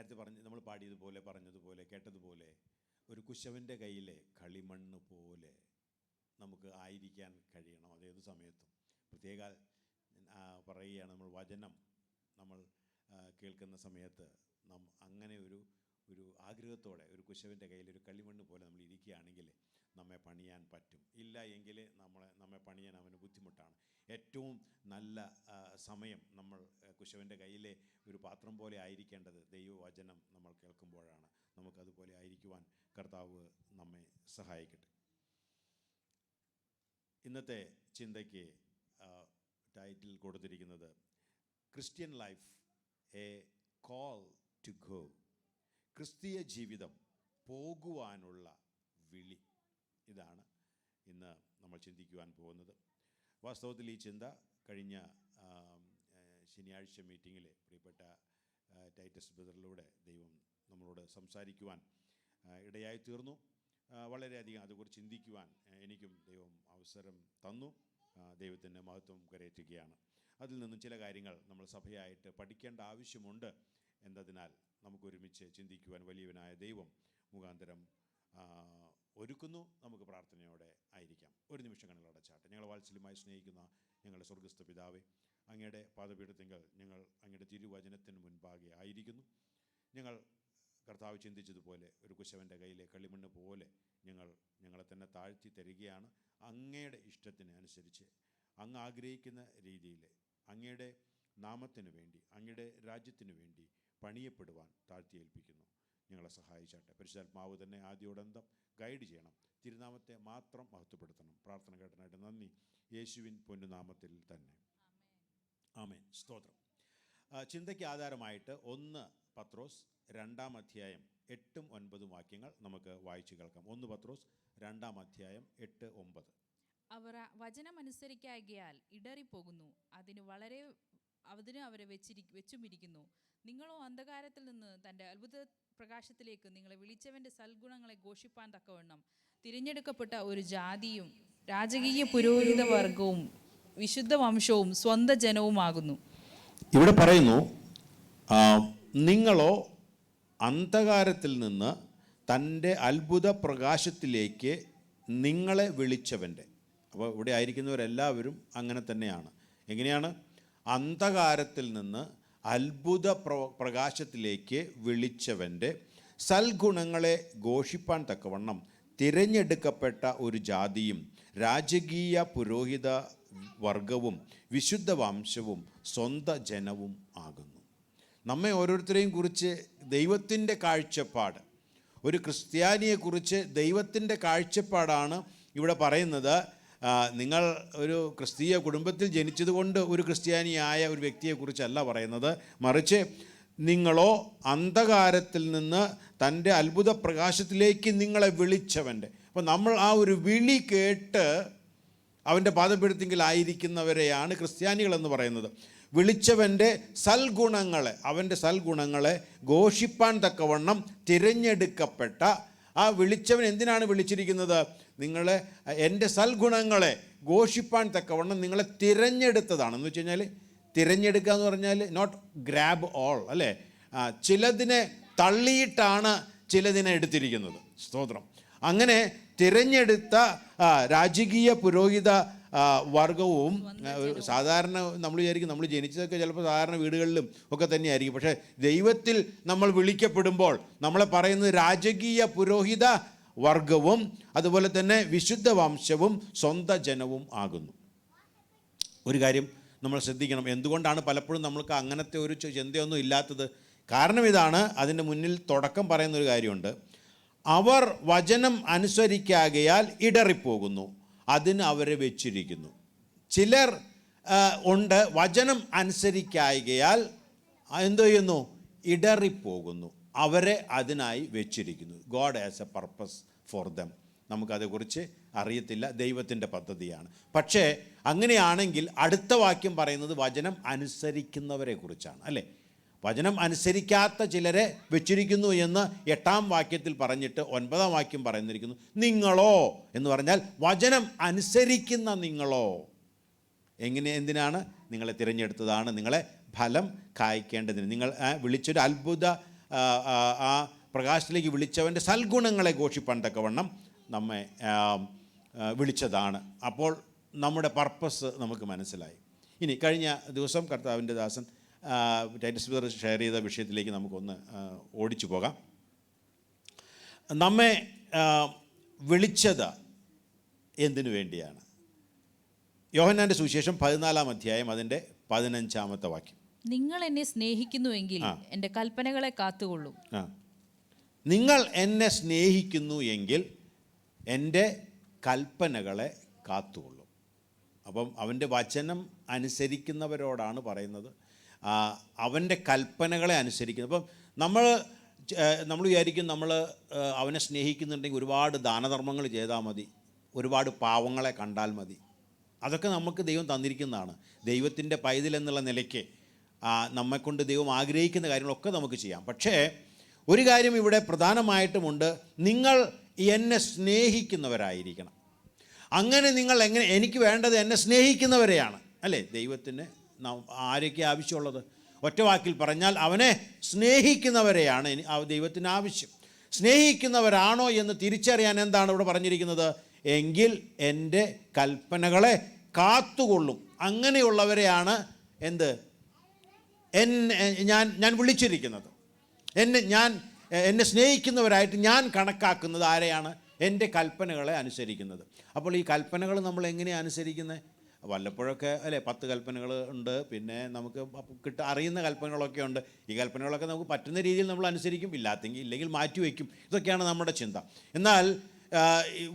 നേരത്തെ നമ്മൾ പാടിയതുപോലെ, പറഞ്ഞതുപോലെ, കേട്ടതുപോലെ ഒരു കുശവൻ്റെ കയ്യിലെ കളിമണ്ണ് പോലെ നമുക്ക് ആയിരിക്കാൻ കഴിയണം അതേത് സമയത്തും. പ്രത്യേക പറയുകയാണ്, നമ്മൾ വചനം നമ്മൾ കേൾക്കുന്ന സമയത്ത് അങ്ങനെ ഒരു ആഗ്രഹത്തോടെ ഒരു കുശവൻ്റെ കയ്യിൽ ഒരു കളിമണ്ണ് പോലെ നമ്മൾ ഇരിക്കുകയാണെങ്കിൽ നമ്മെ പണിയാൻ പറ്റും. ഇല്ല എങ്കിൽ നമ്മെ പണിയാൻ അവന് ബുദ്ധിമുട്ടാണ്. ഏറ്റവും നല്ല സമയം നമ്മൾ കുശവൻ്റെ കയ്യിലെ ഒരു പാത്രം പോലെ ആയിരിക്കേണ്ടത് ദൈവവചനം നമ്മൾ കേൾക്കുമ്പോഴാണ്. നമുക്കതുപോലെ ആയിരിക്കുവാൻ കർത്താവ് നമ്മെ സഹായിക്കട്ടെ. ഇന്നത്തെ ചിന്തയ്ക്ക് ടൈറ്റിൽ കൊടുത്തിരിക്കുന്നത് Christian life a call to go. ക്രിസ്തീയ ജീവിതം പോകുവാനുള്ള വിളി. ഇതാണ് ഇന്ന് നമ്മൾ ചിന്തിക്കുവാൻ പോകുന്നത്. വാസ്തവത്തിൽ ഈ ചിന്ത കഴിഞ്ഞ ശനിയാഴ്ച മീറ്റിങ്ങിൽ പ്രിയപ്പെട്ട ടൈറ്റസ് ബ്രദറിലൂടെ ദൈവം നമ്മളോട് സംസാരിക്കുവാൻ ഇടയായി തീർന്നു. വളരെയധികം അതുകുറിച്ച് ചിന്തിക്കുവാൻ എനിക്കും ദൈവം അവസരം തന്നു. ദൈവത്തിൻ്റെ മഹത്വം കരയറ്റുകയാണ്. അതിൽ നിന്നും ചില കാര്യങ്ങൾ നമ്മൾ സഭയായിട്ട് പഠിക്കേണ്ട ആവശ്യമുണ്ട് എന്നതിനാൽ നമുക്കൊരുമിച്ച് ചിന്തിക്കുവാൻ വലിയവനായ ദൈവം മുഖാന്തരം ഒരുക്കുന്നു. നമുക്ക് പ്രാർത്ഥനയോടെ ആയിരിക്കാം. ഒരു നിമിഷം കണ്ണുകളടച്ചാട്ടെ. ഞങ്ങളെ വാത്സല്യമായി സ്നേഹിക്കുന്ന ഞങ്ങളുടെ സ്വർഗ്ഗസ്ഥ പിതാവേ, അങ്ങയുടെ പാദപീഠത്തിങ്കൽ ഞങ്ങൾ അങ്ങയുടെ തിരുവചനത്തിന് മുൻപാകെ ആയിരിക്കുന്നു. ഞങ്ങൾ കർത്താവ് ചിന്തിച്ചതുപോലെ ഒരു കുശവൻ്റെ കയ്യിലെ കളിമണ്ണ് പോലെ ഞങ്ങളെ തന്നെ താഴ്ത്തി തരികയാണ്. അങ്ങയുടെ ഇഷ്ടത്തിന് അനുസരിച്ച് അങ്ങ് ആഗ്രഹിക്കുന്ന രീതിയിൽ അങ്ങയുടെ നാമത്തിന് വേണ്ടി അങ്ങയുടെ രാജ്യത്തിന് വേണ്ടി പണിയപ്പെടുവാൻ താഴ്ത്തി ഏൽപ്പിക്കുന്നു. ഞങ്ങളെ സഹായിച്ചാട്ടെ. പരിശുദ്ധാത്മാവ് തന്നെ ആദ്യോടന്തം ഗൈഡ് ചെയ്യണം. തിരുനാമത്തെ മാത്രം മഹത്വപ്പെടുത്തണം. പ്രാർത്ഥന കേട്ടനായിട്ട് നന്ദി. യേശുവിൻ പൊന്നുനാമത്തിൽ തന്നെ ആമേൻ. സ്തോത്രം. ചിന്തയ്ക്ക് ആധാരമായിട്ട് 1 പത്രോസ് 2-ാം അധ്യായം 8-9 വാക്യങ്ങൾ നമുക്ക് വായിച്ചു കേൾക്കാം. 1 പത്രോസ് 2-ാം അധ്യായം 8-9. അവർ വചനമനുസരിക്കായകയാൽ ഇടറിപ്പോകുന്നു, അതിന് അവരെ വെച്ചുമിരിക്കുന്നു. നിങ്ങളോ അന്ധകാരത്തിൽ നിന്ന് തൻ്റെ അത്ഭുത പ്രകാശത്തിലേക്ക് നിങ്ങളെ വിളിച്ചവൻ്റെ സൽഗുണങ്ങളെ ഘോഷിപ്പാൻ തക്കവണ്ണം തിരഞ്ഞെടുക്കപ്പെട്ട ഒരു ജാതിയും രാജകീയ പുരോഹിത വർഗവും വിശുദ്ധ വംശവും സ്വന്തം ജനവുമാകുന്നു. ഇവിടെ പറയുന്നു, നിങ്ങളോ അന്ധകാരത്തിൽ നിന്ന് തൻ്റെ അത്ഭുത പ്രകാശത്തിലേക്ക് നിങ്ങളെ വിളിച്ചവൻ്റെ. അപ്പോൾ ഇവിടെ ആയിരിക്കുന്നവരെല്ലാവരും അങ്ങനെ തന്നെയാണ്. എങ്ങനെയാണ്? അന്ധകാരത്തിൽ നിന്ന് അത്ഭുത പ്രകാശത്തിലേക്ക് വിളിച്ചവൻ്റെ സൽഗുണങ്ങളെ ഘോഷിപ്പാൻ തക്കവണ്ണം തിരഞ്ഞെടുക്കപ്പെട്ട ഒരു ജാതിയും രാജകീയ പുരോഹിത വർഗവും വിശുദ്ധ വംശവും സ്വന്തം ജനവും ആകുന്നു. നമ്മെ ഓരോരുത്തരെയും കുറിച്ച് ദൈവത്തിൻ്റെ കാഴ്ചപ്പാട്, ഒരു ക്രിസ്ത്യാനിയെക്കുറിച്ച് ദൈവത്തിൻ്റെ കാഴ്ചപ്പാടാണ് ഇവിടെ പറയുന്നത്. നിങ്ങൾ ഒരു ക്രിസ്തീയ കുടുംബത്തിൽ ജനിച്ചതുകൊണ്ട് ഒരു ക്രിസ്ത്യാനിയായ ഒരു വ്യക്തിയെക്കുറിച്ചല്ല പറയുന്നത്, മറിച്ച് നിങ്ങളോ അന്ധകാരത്തിൽ നിന്ന് തൻ്റെ അത്ഭുത പ്രകാശത്തിലേക്ക് നിങ്ങളെ വിളിച്ചവൻ്റെ. അപ്പോൾ നമ്മൾ ആ ഒരു വിളി കേട്ട് അവൻ്റെ പാദപീഠത്തിങ്കലായിരിക്കുന്നവരെയാണ് ക്രിസ്ത്യാനികളെന്ന് പറയുന്നത്. വിളിച്ചവൻ്റെ സൽഗുണങ്ങളെ, അവൻ്റെ സൽഗുണങ്ങളെ ഘോഷിപ്പാൻ തക്കവണ്ണം തിരഞ്ഞെടുക്കപ്പെട്ട ആ വിളിച്ചവൻ എന്തിനാണ് വിളിച്ചിരിക്കുന്നത്? നിങ്ങളെ എൻ്റെ സൽഗുണങ്ങളെ ഘോഷിപ്പാൻ തക്കവണ്ണം നിങ്ങളെ തിരഞ്ഞെടുത്തതാണെന്ന് വെച്ച് കഴിഞ്ഞാൽ, തിരഞ്ഞെടുക്കുക എന്ന് പറഞ്ഞാൽ നോട്ട് ഗ്രാബ് ഓൾ, അല്ലേ? ചിലതിനെ തള്ളിയിട്ടാണ് ചിലതിനെ എടുത്തിരിക്കുന്നത്. സ്തോത്രം. അങ്ങനെ തിരഞ്ഞെടുത്ത രാജകീയ പുരോഹിത വർഗവും, സാധാരണ നമ്മൾ വിചാരിക്കും നമ്മൾ ജനിച്ചതൊക്കെ ചിലപ്പോൾ സാധാരണ വീടുകളിലും ഒക്കെ തന്നെയായിരിക്കും. പക്ഷേ ദൈവത്തിൽ നമ്മൾ വിളിക്കപ്പെടുമ്പോൾ നമ്മളെ പറയുന്നത് രാജകീയ പുരോഹിത വർഗവും അതുപോലെ തന്നെ വിശുദ്ധ വംശവും സ്വന്തം ജനവും ആകുന്നു. ഒരു കാര്യം നമ്മൾ ശ്രദ്ധിക്കണം. എന്തുകൊണ്ടാണ് പലപ്പോഴും നമ്മൾക്ക് അങ്ങനത്തെ ഒരു ചിന്തയൊന്നും ഇല്ലാത്തത്? കാരണം ഇതാണ്. അതിൻ്റെ മുന്നിൽ തുടക്കം പറയുന്നൊരു കാര്യമുണ്ട്. അവർ വചനം അനുസരിക്കാകയാൽ ഇടറിപ്പോകുന്നു, അതിന് അവരെ വെച്ചിരിക്കുന്നു. ചിലർ ഉണ്ട് വചനം അനുസരിക്കായകയാൽ എന്തു ചെയ്യുന്നു? ഇടറിപ്പോകുന്നു, അവരെ അതിനായി വെച്ചിരിക്കുന്നു. God has a purpose for them. നമുക്കതേക്കുറിച്ച് അറിയത്തില്ല, ദൈവത്തിൻ്റെ പദ്ധതിയാണ്. പക്ഷേ അങ്ങനെയാണെങ്കിൽ അടുത്ത വാക്യം പറയുന്നത് വചനം അനുസരിക്കുന്നവരെ കുറിച്ചാണ്, അല്ലേ? വചനം അനുസരിക്കാത്ത ചിലരെ വെച്ചിരിക്കുന്നു എന്ന് 8-ാം വാക്യത്തിൽ പറഞ്ഞിട്ട് 9-ാം വാക്യം പറയുന്നിരിക്കുന്നു, നിങ്ങളോ എന്ന് പറഞ്ഞാൽ വചനം അനുസരിക്കുന്ന നിങ്ങളോ. എന്തിനാണ്? നിങ്ങളെ തിരഞ്ഞെടുത്തതാണ്, നിങ്ങളെ ഫലം കായ്ക്കേണ്ടതിന്. നിങ്ങൾ വിളിച്ചൊരു അത്ഭുത ആ പ്രകാശത്തിലേക്ക് വിളിച്ചവൻ്റെ സൽഗുണങ്ങളെ ഘോഷിപ്പാൻ തക്കവണ്ണം നമ്മെ വിളിച്ചതാണ്. അപ്പോൾ നമ്മുടെ പർപ്പസ് നമുക്ക് മനസ്സിലായി. ഇനി കഴിഞ്ഞ ദിവസം കർത്താവിൻ്റെ ദാസൻ ടൈറ്റസ് ബ്രദർ ഷെയർ ചെയ്ത വിഷയത്തിലേക്ക് നമുക്കൊന്ന് ഓടിച്ചു പോകാം. നമ്മെ വിളിച്ചത് എന്തിനു വേണ്ടിയാണ്? യോഹന്നാൻ്റെ സുവിശേഷം 14-ാം അധ്യായം അതിൻ്റെ 15-ാമത്തെ വാക്യം. നിങ്ങൾ എന്നെ സ്നേഹിക്കുന്നുവെങ്കിൽ എൻ്റെ കൽപ്പനകളെ കാത്തുകൊള്ളും. നിങ്ങൾ എന്നെ സ്നേഹിക്കുന്നു എങ്കിൽ എൻ്റെ കൽപ്പനകളെ കാത്തുകൊള്ളും. അപ്പം അവൻ്റെ വചനം അനുസരിക്കുന്നവരോടാണ് പറയുന്നത്, അവൻ്റെ കൽപ്പനകളെ അനുസരിക്കുന്നത്. അപ്പം നമ്മൾ വിചാരിക്കും നമ്മൾ അവനെ സ്നേഹിക്കുന്നുണ്ടെങ്കിൽ ഒരുപാട് ദാനധർമ്മങ്ങൾ ചെയ്താൽ മതി, ഒരുപാട് പാവങ്ങളെ കണ്ടാൽ മതി. അതൊക്കെ നമുക്ക് ദൈവം തന്നിരിക്കുന്നതാണ്. ദൈവത്തിൻ്റെ പൈതൽ എന്നുള്ള നിലയ്ക്ക് നമ്മെക്കൊണ്ട് ദൈവം ആഗ്രഹിക്കുന്ന കാര്യങ്ങളൊക്കെ നമുക്ക് ചെയ്യാം. പക്ഷേ ഒരു കാര്യം ഇവിടെ പ്രധാനമായിട്ടുമുണ്ട്, നിങ്ങൾ എന്നെ സ്നേഹിക്കുന്നവരായിരിക്കണം. അങ്ങനെ നിങ്ങൾ എനിക്ക് വേണ്ടത് എന്നെ സ്നേഹിക്കുന്നവരെയാണ്, അല്ലേ? ദൈവത്തിന് ആരൊക്കെ ആവശ്യമുള്ളത്? ഒറ്റ വാക്കിൽ പറഞ്ഞാൽ അവനെ സ്നേഹിക്കുന്നവരെയാണ് ദൈവത്തിന് ആവശ്യം. സ്നേഹിക്കുന്നവരാണോ എന്ന് തിരിച്ചറിയാൻ എന്താണ് ഇവിടെ പറഞ്ഞിരിക്കുന്നത്? എങ്കിൽ എൻ്റെ കൽപ്പനകളെ കാത്തുകൊള്ളും. അങ്ങനെയുള്ളവരെയാണ് ഞാൻ വിളിച്ചിരിക്കുന്നത്. എന്നെ സ്നേഹിക്കുന്നവരായിട്ട് ഞാൻ കണക്കാക്കുന്നത് ആരെയാണ്? എൻ്റെ കൽപ്പനകളെ അനുസരിക്കുന്നത്. അപ്പോൾ ഈ കൽപ്പനകൾ നമ്മൾ എങ്ങനെയാണ് അനുസരിക്കുന്നത്? വല്ലപ്പോഴൊക്കെ അല്ലേ 10 കൽപ്പനകൾ ഉണ്ട്, പിന്നെ നമുക്ക് അറിയുന്ന കൽപ്പനകളൊക്കെ ഉണ്ട്. ഈ കൽപ്പനകളൊക്കെ നമുക്ക് പറ്റുന്ന രീതിയിൽ നമ്മൾ അനുസരിക്കും, ഇല്ലെങ്കിൽ മാറ്റിവെക്കും. ഇതൊക്കെയാണ് നമ്മുടെ ചിന്ത. എന്നാൽ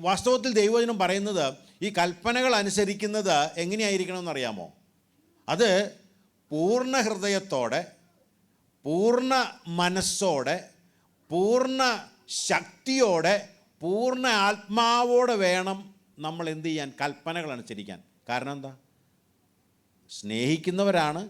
വാസ്തവത്തിൽ ദൈവവചനം പറയുന്നത് ഈ കൽപ്പനകൾ അനുസരിക്കുന്നത് എങ്ങനെയായിരിക്കണമെന്ന് അറിയാമോ? അത് പൂർണ്ണ ഹൃദയത്തോടെ, പൂർണ്ണ മനസ്സോടെ, പൂർണ്ണ ശക്തിയോടെ, പൂർണ്ണ ആത്മാവോടെ വേണം നമ്മൾ എന്ത് ചെയ്യാൻ? കൽപ്പനകൾ അനുസരിക്കാൻ. കാരണം എന്താ? സ്നേഹിക്കുന്നവരാണ്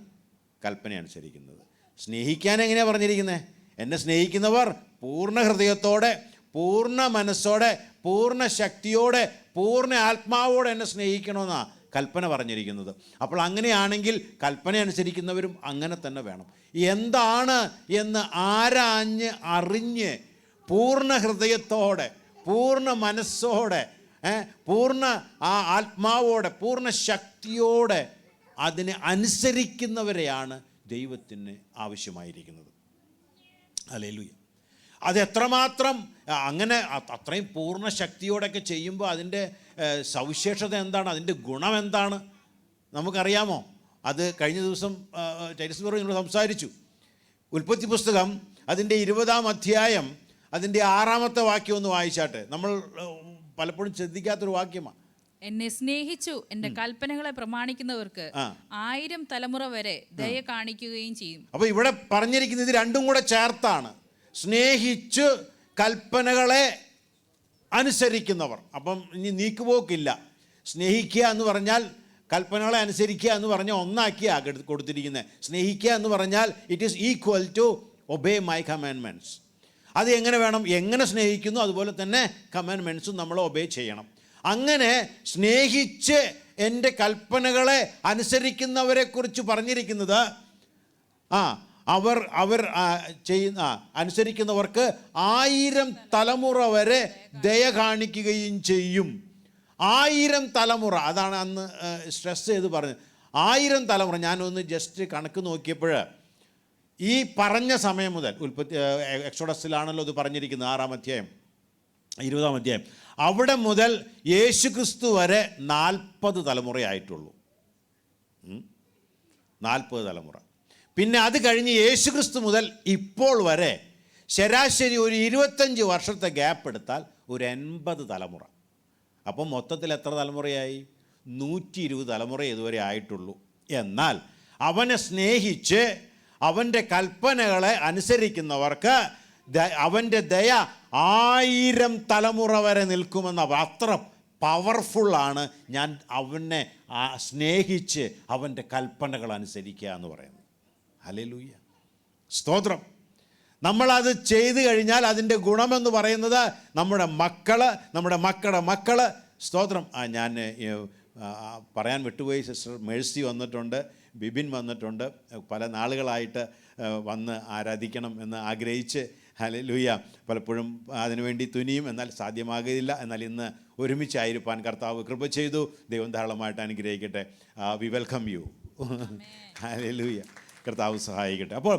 കൽപ്പന അനുസരിക്കുന്നത്. സ്നേഹിക്കാൻ എങ്ങനെയാണ് പറഞ്ഞിരിക്കുന്നത്? എന്നെ സ്നേഹിക്കുന്നവർ പൂർണ്ണ ഹൃദയത്തോടെ, പൂർണ്ണ മനസ്സോടെ, പൂർണ്ണ ശക്തിയോടെ, പൂർണ്ണ ആത്മാവോടെ എന്നെ സ്നേഹിക്കണമെന്നാണ് കൽപ്പന പറഞ്ഞിരിക്കുന്നത്. അപ്പോൾ അങ്ങനെയാണെങ്കിൽ കൽപ്പന അനുസരിക്കുന്നവരും അങ്ങനെ തന്നെ വേണം. എന്താണ് എന്ന് ആരാഞ്ഞ് അറിഞ്ഞ് പൂർണ്ണ ഹൃദയത്തോടെ, പൂർണ്ണ മനസ്സോടെ, പൂർണ്ണ ആത്മാവോടെ, പൂർണ്ണ ശക്തിയോടെ അതിനെ അനുസരിക്കുന്നവരെയാണ് ദൈവത്തിന് ആവശ്യമായിരിക്കുന്നത്. ഹല്ലേലൂയ. അതെത്രമാത്രം അങ്ങനെ അത്രയും പൂർണ്ണ ശക്തിയോടൊക്കെ ചെയ്യുമ്പോൾ അതിൻ്റെ സവിശേഷത എന്താണ്? അതിൻ്റെ ഗുണം എന്താണ് നമുക്കറിയാമോ? അത് കഴിഞ്ഞ ദിവസം ടൈറ്റസ് ബ്രദർ നമ്മൾ സംസാരിച്ചു. ഉൽപ്പത്തി പുസ്തകം അതിൻ്റെ 20-ാം അധ്യായം അതിൻ്റെ 6-ാമത്തെ വാക്യം ഒന്ന് വായിച്ചാട്ടെ. നമ്മൾ പലപ്പോഴും ശ്രദ്ധിക്കാത്തൊരു വാക്യമാണ്. എന്നെ സ്നേഹിച്ചു എൻ്റെ കൽപ്പനകളെ പ്രമാണിക്കുന്നവർക്ക് 1000 തലമുറ വരെ ദയ കാണിക്കുകയും ചെയ്യും. അപ്പോൾ ഇവിടെ പറഞ്ഞിരിക്കുന്നത് ഇത് രണ്ടും കൂടെ ചേർത്താണ്. സ്നേഹിച്ച് കൽപ്പനകളെ അനുസരിക്കുന്നവർ. അപ്പം ഇനി നീക്കുപോക്കില്ല. സ്നേഹിക്കുക എന്ന് പറഞ്ഞാൽ കൽപ്പനകളെ അനുസരിക്കുക എന്ന് പറഞ്ഞാൽ ഒന്നാക്കിയാണ് കൊടുത്തിരിക്കുന്നത്. സ്നേഹിക്കുക എന്ന് പറഞ്ഞാൽ it is equal to obey my commandments. അത് എങ്ങനെ വേണം? എങ്ങനെ സ്നേഹിക്കുന്നു അതുപോലെ തന്നെ കമാൻഡ്മെൻറ്റ്സും നമ്മൾ ഒബേ ചെയ്യണം. അങ്ങനെ സ്നേഹിച്ച് എൻ്റെ കൽപ്പനകളെ അനുസരിക്കുന്നവരെക്കുറിച്ച് പറഞ്ഞിരിക്കുന്നത് അവർ അനുസരിക്കുന്നവർക്ക് 1000 തലമുറ വരെ ദയ കാണിക്കുകയും ചെയ്യും. 1000 തലമുറ, അതാണ് അന്ന് സ്ട്രെസ് ചെയ്ത് പറഞ്ഞത്. 1000 തലമുറ. ഞാനൊന്ന് ജസ്റ്റ് കണക്ക് നോക്കിയപ്പോൾ ഈ പറഞ്ഞ സമയം മുതൽ എക്സോഡസിലാണല്ലോ ഇത് പറഞ്ഞിരിക്കുന്നത്, 6-ാം അധ്യായം 20-ാം അധ്യായം, അവിടെ മുതൽ യേശു ക്രിസ്തു വരെ 40 തലമുറയായിട്ടുള്ളൂ. 40 തലമുറ. പിന്നെ അത് കഴിഞ്ഞ് യേശു ക്രിസ്തു മുതൽ ഇപ്പോൾ വരെ ശരാശരി ഒരു 25 വർഷത്തെ ഗ്യാപ്പ് എടുത്താൽ ഒരു 80 തലമുറ. അപ്പം മൊത്തത്തിൽ എത്ര തലമുറയായി? 120 തലമുറ ഇതുവരെ ആയിട്ടുള്ളൂ. എന്നാൽ അവനെ സ്നേഹിച്ച് അവൻ്റെ കൽപ്പനകളെ അനുസരിക്കുന്നവർക്ക് അവൻ്റെ ദയ 1000 തലമുറ വരെ നിൽക്കുമെന്ന അത്ര പവർഫുള്ളാണ് ഞാൻ അവനെ സ്നേഹിച്ച് അവൻ്റെ കൽപ്പനകൾ അനുസരിക്കുക എന്ന് പറയുന്നത്. ഹല്ലേലൂയ, സ്തോത്രം. നമ്മളത് ചെയ്തു കഴിഞ്ഞാൽ അതിൻ്റെ ഗുണമെന്ന് പറയുന്നത് നമ്മുടെ മക്കളുടെ മക്കൾ. സ്തോത്രം. ഞാൻ പറയാൻ വിട്ടുപോയി, സിസ്റ്റർ മേഴ്സി വന്നിട്ടുണ്ട്, ബിബിൻ വന്നിട്ടുണ്ട്. പല നാളുകളായിട്ട് വന്ന് ആരാധിക്കണം എന്ന് ആഗ്രഹിച്ച് ഹല്ലേലൂയ പലപ്പോഴും അതിനുവേണ്ടി തുനിയും, എന്നാൽ സാധ്യമാകില്ല. എന്നാൽ ഇന്ന് ഒരുമിച്ചായിരിക്കാൻ കർത്താവ് കൃപ ചെയ്തു. ദൈവം ധാരാളമായിട്ട് അനുഗ്രഹിക്കട്ടെ. V welcome you. ഹല്ലേലൂയ. കർത്താവ് സഹായിക്കട്ടെ. അപ്പോൾ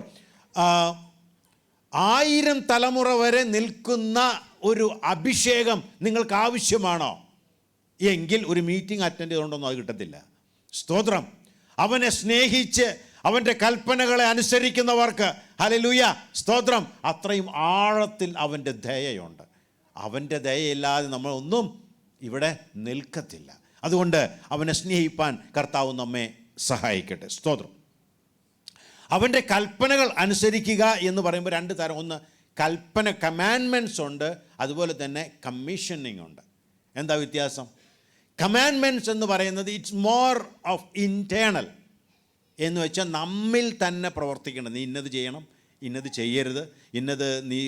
1000 തലമുറ വരെ നിൽക്കുന്ന ഒരു അഭിഷേകം നിങ്ങൾക്ക് ആവശ്യമാണോ എങ്കിൽ ഒരു മീറ്റിംഗ് അറ്റൻഡ് ചെയ്തുകൊണ്ടൊന്നും അത് കിട്ടത്തില്ല. സ്തോത്രം. അവനെ സ്നേഹിച്ച് അവൻ്റെ കൽപ്പനകളെ അനുസരിക്കുന്നവർക്ക് ഹല്ലേലൂയ സ്തോത്രം, അത്രയും ആഴത്തിൽ അവൻ്റെ ദയയുണ്ട്. അവൻ്റെ ദയയില്ലാതെ നമ്മളൊന്നും ഇവിടെ നിൽക്കത്തില്ല. അതുകൊണ്ട് അവനെ സ്നേഹിപ്പാൻ കർത്താവ് നമ്മെ സഹായിക്കട്ടെ. സ്തോത്രം. അവൻ്റെ കൽപ്പനകൾ അനുസരിക്കുക എന്ന് പറയുമ്പോൾ 2 തരം. ഒന്ന് കമാൻഡ്മെൻറ്റ്സ് ഉണ്ട്, അതുപോലെ തന്നെ കമ്മീഷനിങ് ഉണ്ട്. എന്താ വ്യത്യാസം? കമാൻഡ്മെൻറ്റ്സ് എന്ന് പറയുന്നത് ഇറ്റ്സ് മോർ ഓഫ് ഇൻറ്റേർണൽ എന്ന് വെച്ചാൽ നമ്മിൽ തന്നെ പ്രവർത്തിക്കണം. നീ ഇന്നത് ചെയ്യണം, ഇന്നത് ചെയ്യരുത്, ഇന്നത് നീ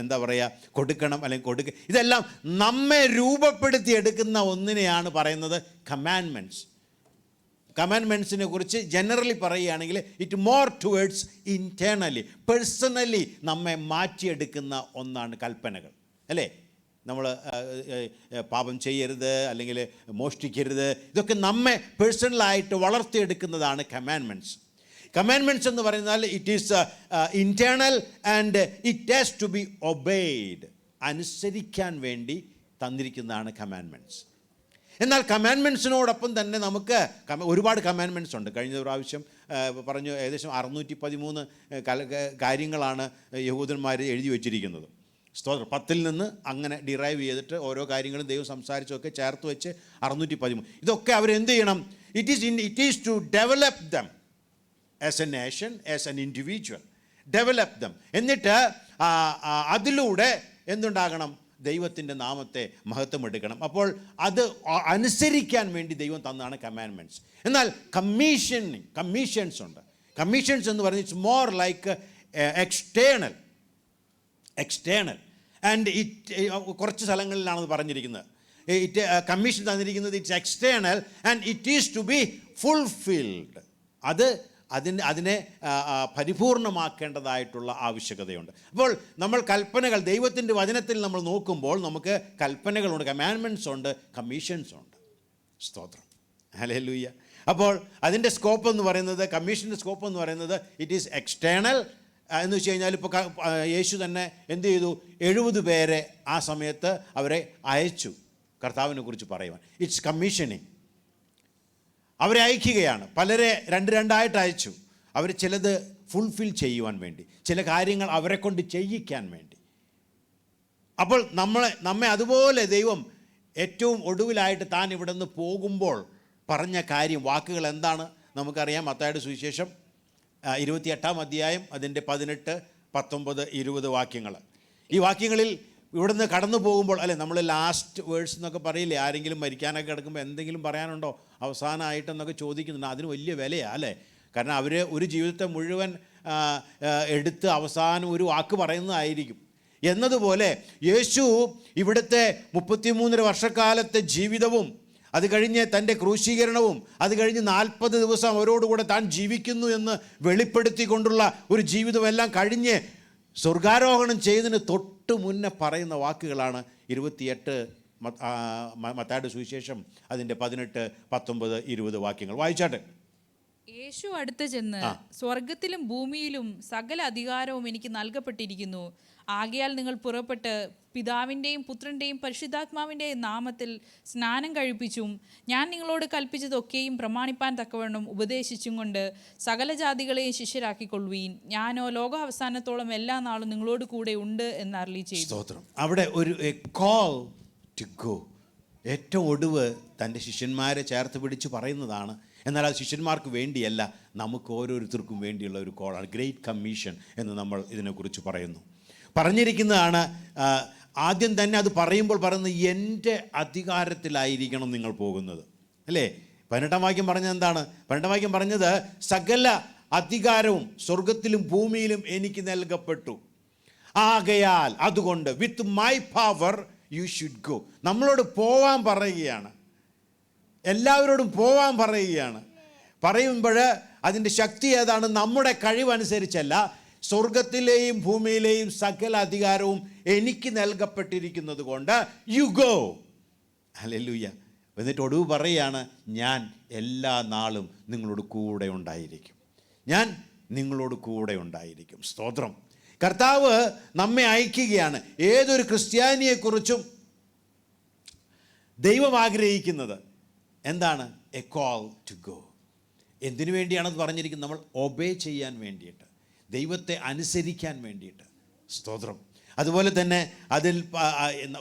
എന്താ പറയുക കൊടുക്കണം അല്ലെങ്കിൽ ഇതെല്ലാം നമ്മെ രൂപപ്പെടുത്തി എടുക്കുന്ന ഒന്നിനെയാണ് പറയുന്നത് കമാൻഡ്മെൻറ്റ്സ്. കമാൻഡ്മെൻറ്റ്സിനെ കുറിച്ച് ജനറലി പറയുകയാണെങ്കിൽ it more towards internally personally നമ്മെ മാറ്റിയെടുക്കുന്ന ഒന്നാണ് കൽപ്പനകൾ, അല്ലേ? നമ്മൾ പാപം ചെയ്യരുത്, അല്ലെങ്കിൽ മോഷ്ടിക്കരുത്, ഇതൊക്കെ നമ്മെ പേഴ്സണലായിട്ട് വളർത്തിയെടുക്കുന്നതാണ് കമാൻഡ്മെൻറ്റ്സ്. കമാൻഡ്മെൻറ്റ്സ് എന്ന് പറയുന്നാൽ it is internal and it has to be obeyed. അനുസരിക്കാൻ വേണ്ടി തന്നിരിക്കുന്നതാണ് കമാൻഡ്മെൻറ്റ്സ്. എന്നാൽ കമാൻഡ്മെൻറ്റ്സിനോടൊപ്പം തന്നെ നമുക്ക് ഒരുപാട് കമാൻഡ്മെൻറ്റ്സ് ഉണ്ട്. കഴിഞ്ഞ പ്രാവശ്യം പറഞ്ഞു ഏകദേശം 613 കാര്യങ്ങളാണ് യഹൂദന്മാർ എഴുതി വച്ചിരിക്കുന്നത്. സ്തോത്രം. 10 നിന്ന് അങ്ങനെ ഡിറൈവ് ചെയ്തിട്ട് ഓരോ കാര്യങ്ങളും ദൈവം സംസാരിച്ചൊക്കെ ചേർത്ത് വെച്ച് 613. ഇതൊക്കെ അവരെന്ത് ചെയ്യണം? It is to develop them as a nation, as an individual. Develop them. എന്നിട്ട് അതിലൂടെ എന്തുണ്ടാകണം? ദൈവത്തിൻ്റെ നാമത്തെ മഹത്വം എടുക്കണം. അപ്പോൾ അനുസരിക്കാൻ വേണ്ടി ദൈവം തന്നതാണ് കമാൻഡ്മെൻറ്റ്സ്. എന്നാൽ കമ്മീഷൻസ് ഉണ്ട്. കമ്മീഷൻസ് എന്ന് പറയുന്നത് it's more like external and കുറച്ച് സ്ഥലങ്ങളിലാണത് പറഞ്ഞിരിക്കുന്നത്. കമ്മീഷൻ തന്നിരിക്കുന്നത് it's external and it is to be fulfilled. അതിനെ പരിപൂർണമാക്കേണ്ടതായിട്ടുള്ള ആവശ്യകതയുണ്ട്. അപ്പോൾ നമ്മൾ കൽപ്പനകൾ ദൈവത്തിൻ്റെ വചനത്തിൽ നമ്മൾ നോക്കുമ്പോൾ നമുക്ക് കൽപ്പനകളുണ്ട്, കമാൻഡ്മെൻറ്റ്സ് ഉണ്ട്, കമ്മീഷൻസ് ഉണ്ട്. സ്തോത്രം. ഹല്ലേലൂയ. അപ്പോൾ അതിൻ്റെ സ്കോപ്പ് എന്ന് പറയുന്നത്, കമ്മീഷൻ്റെ സ്കോപ്പ് എന്ന് പറയുന്നത് ഇറ്റ് ഈസ് എക്സ്റ്റേണൽ എന്ന് വെച്ച് കഴിഞ്ഞാൽ ഇപ്പോൾ യേശു തന്നെ എന്ത് ചെയ്തു? 70 പേരെ ആ സമയത്ത് അവരെ അയച്ചു കർത്താവിനെ കുറിച്ച് പറയുവാൻ. It's commissioning. അവരെ അയക്കുകയാണ്. പലരെ 2 അയച്ചു. അവർ ചിലത് ഫുൾഫിൽ ചെയ്യുവാൻ വേണ്ടി, ചില കാര്യങ്ങൾ അവരെ കൊണ്ട് ചെയ്യിക്കാൻ വേണ്ടി. അപ്പോൾ നമ്മെ അതുപോലെ ദൈവം ഏറ്റവും ഒടുവിലായിട്ട് താൻ ഇവിടെ നിന്ന് പോകുമ്പോൾ പറഞ്ഞ വാക്കുകൾ എന്താണ് നമുക്കറിയാം. മത്തായിയുടെ സുവിശേഷം 28-ാം അധ്യായം അതിൻ്റെ 18, 19, 20 വാക്യങ്ങൾ. ഈ വാക്യങ്ങളിൽ ഇവിടുന്ന് കടന്നു പോകുമ്പോൾ, അല്ലേ, നമ്മൾ ലാസ്റ്റ് വേഴ്സ് എന്നൊക്കെ പറയില്ലേ, ആരെങ്കിലും മരിക്കാനൊക്കെ കിടക്കുമ്പോൾ എന്തെങ്കിലും പറയാനുണ്ടോ അവസാനമായിട്ടെന്നൊക്കെ ചോദിക്കുന്നുണ്ട്. അതിന് വലിയ വിലയാണ്, അല്ലേ? കാരണം അവർ ഒരു ജീവിതത്തെ മുഴുവൻ എടുത്ത് അവസാനം ഒരു വാക്ക് പറയുന്നതായിരിക്കും. എന്നതുപോലെ യേശു ഇവിടുത്തെ 33 വർഷക്കാലത്തെ ജീവിതവും, അത് കഴിഞ്ഞ് തൻ്റെ ക്രൂശീകരണവും, അത് കഴിഞ്ഞ് 40 ദിവസം അവരോടുകൂടെ താൻ ജീവിക്കുന്നു എന്ന് വെളിപ്പെടുത്തിക്കൊണ്ടുള്ള ഒരു ജീവിതമെല്ലാം കഴിഞ്ഞ് സ്വർഗാരോഹണം ചെയ്തതിന് തൊട്ട് മുന്നേ പറയുന്ന വാക്കുകളാണ് 28 മത്തായിയുടെ സുവിശേഷം അതിൻ്റെ 18, 19, 20 വാക്യങ്ങൾ. വായിച്ചാട്ടെ. യേശു അടുത്ത് ചെന്ന്, സ്വർഗത്തിലും ഭൂമിയിലും സകല അധികാരവും എനിക്ക് നൽകപ്പെട്ടിരിക്കുന്നു. ആകയാൽ നിങ്ങൾ പുറപ്പെട്ട് പിതാവിൻ്റെയും പുത്രൻ്റെയും പരിശുദ്ധാത്മാവിൻ്റെയും നാമത്തിൽ സ്നാനം കഴിപ്പിച്ചും ഞാൻ നിങ്ങളോട് കൽപ്പിച്ചതൊക്കെയും പ്രമാണിപ്പാൻ തക്കവണ്ണം ഉപദേശിച്ചും കൊണ്ട് സകല ജാതികളെയും ശിഷ്യരാക്കിക്കൊള്ളുവീൻ. ഞാനോ ലോകാവസാനത്തോളം എല്ലാ നാളും നിങ്ങളോട് കൂടെ ഉണ്ട് എന്ന് അരുളി ചെയ്തു. സ്തോത്രം. അവിടെ ഒരു കോൾ ടു ഗോ. ഏറ്റവും ഒടുവ് തൻ്റെ ശിഷ്യന്മാരെ ചേർത്ത് പിടിച്ച് പറയുന്നതാണ്. എന്നാൽ അത് ശിഷ്യന്മാർക്ക് വേണ്ടിയല്ല, നമുക്ക് ഓരോരുത്തർക്കും വേണ്ടിയുള്ള ഒരു കോളാണ്. ഗ്രേറ്റ് കമ്മീഷൻ എന്ന് നമ്മൾ ഇതിനെക്കുറിച്ച് പറഞ്ഞിരിക്കുന്നതാണ്. ആദ്യം തന്നെ അത് പറയുമ്പോൾ പറയുന്നത് എൻ്റെ അധികാരത്തിലായിരിക്കണം നിങ്ങൾ പോകുന്നത്, അല്ലേ? 18-ാം വാക്യം പറഞ്ഞത് എന്താണ്? 18-ാം വാക്യം പറഞ്ഞത് സകല അധികാരവും സ്വർഗത്തിലും ഭൂമിയിലും എനിക്ക് നൽകപ്പെട്ടു. ആകയാൽ അതുകൊണ്ട് with my power you should go. നമ്മളോട് പോവാൻ പറയുകയാണ്, എല്ലാവരോടും പോവാൻ പറയുകയാണ്. പറയുമ്പോൾ അതിൻ്റെ ശക്തി ഏതാണ്? നമ്മുടെ കഴിവനുസരിച്ചല്ല, സ്വർഗത്തിലെയും ഭൂമിയിലെയും സകല അധികാരവും എനിക്ക് നൽകപ്പെട്ടിരിക്കുന്നത് കൊണ്ട് യു ഗോ. ഹല്ലേലൂയ. എന്നിട്ട് ഒടുവ് പറയുകയാണ്, ഞാൻ എല്ലാ നാളും നിങ്ങളോട് കൂടെ ഉണ്ടായിരിക്കും. ഞാൻ നിങ്ങളോട് കൂടെ ഉണ്ടായിരിക്കും. സ്തോത്രം. കർത്താവ് നമ്മെ അയക്കുകയാണ്. ഏതൊരു ക്രിസ്ത്യാനിയെക്കുറിച്ചും ദൈവം ആഗ്രഹിക്കുന്നത് എന്താണ്? A call to go. എന്തിനു വേണ്ടിയാണെന്ന് പറഞ്ഞിരിക്കുന്നത്? നമ്മൾ ഒബേ ചെയ്യാൻ വേണ്ടിയിട്ട്, ദൈവത്തെ അനുസരിക്കാൻ വേണ്ടിയിട്ട്. സ്തോത്രം. അതുപോലെ തന്നെ അതിൽ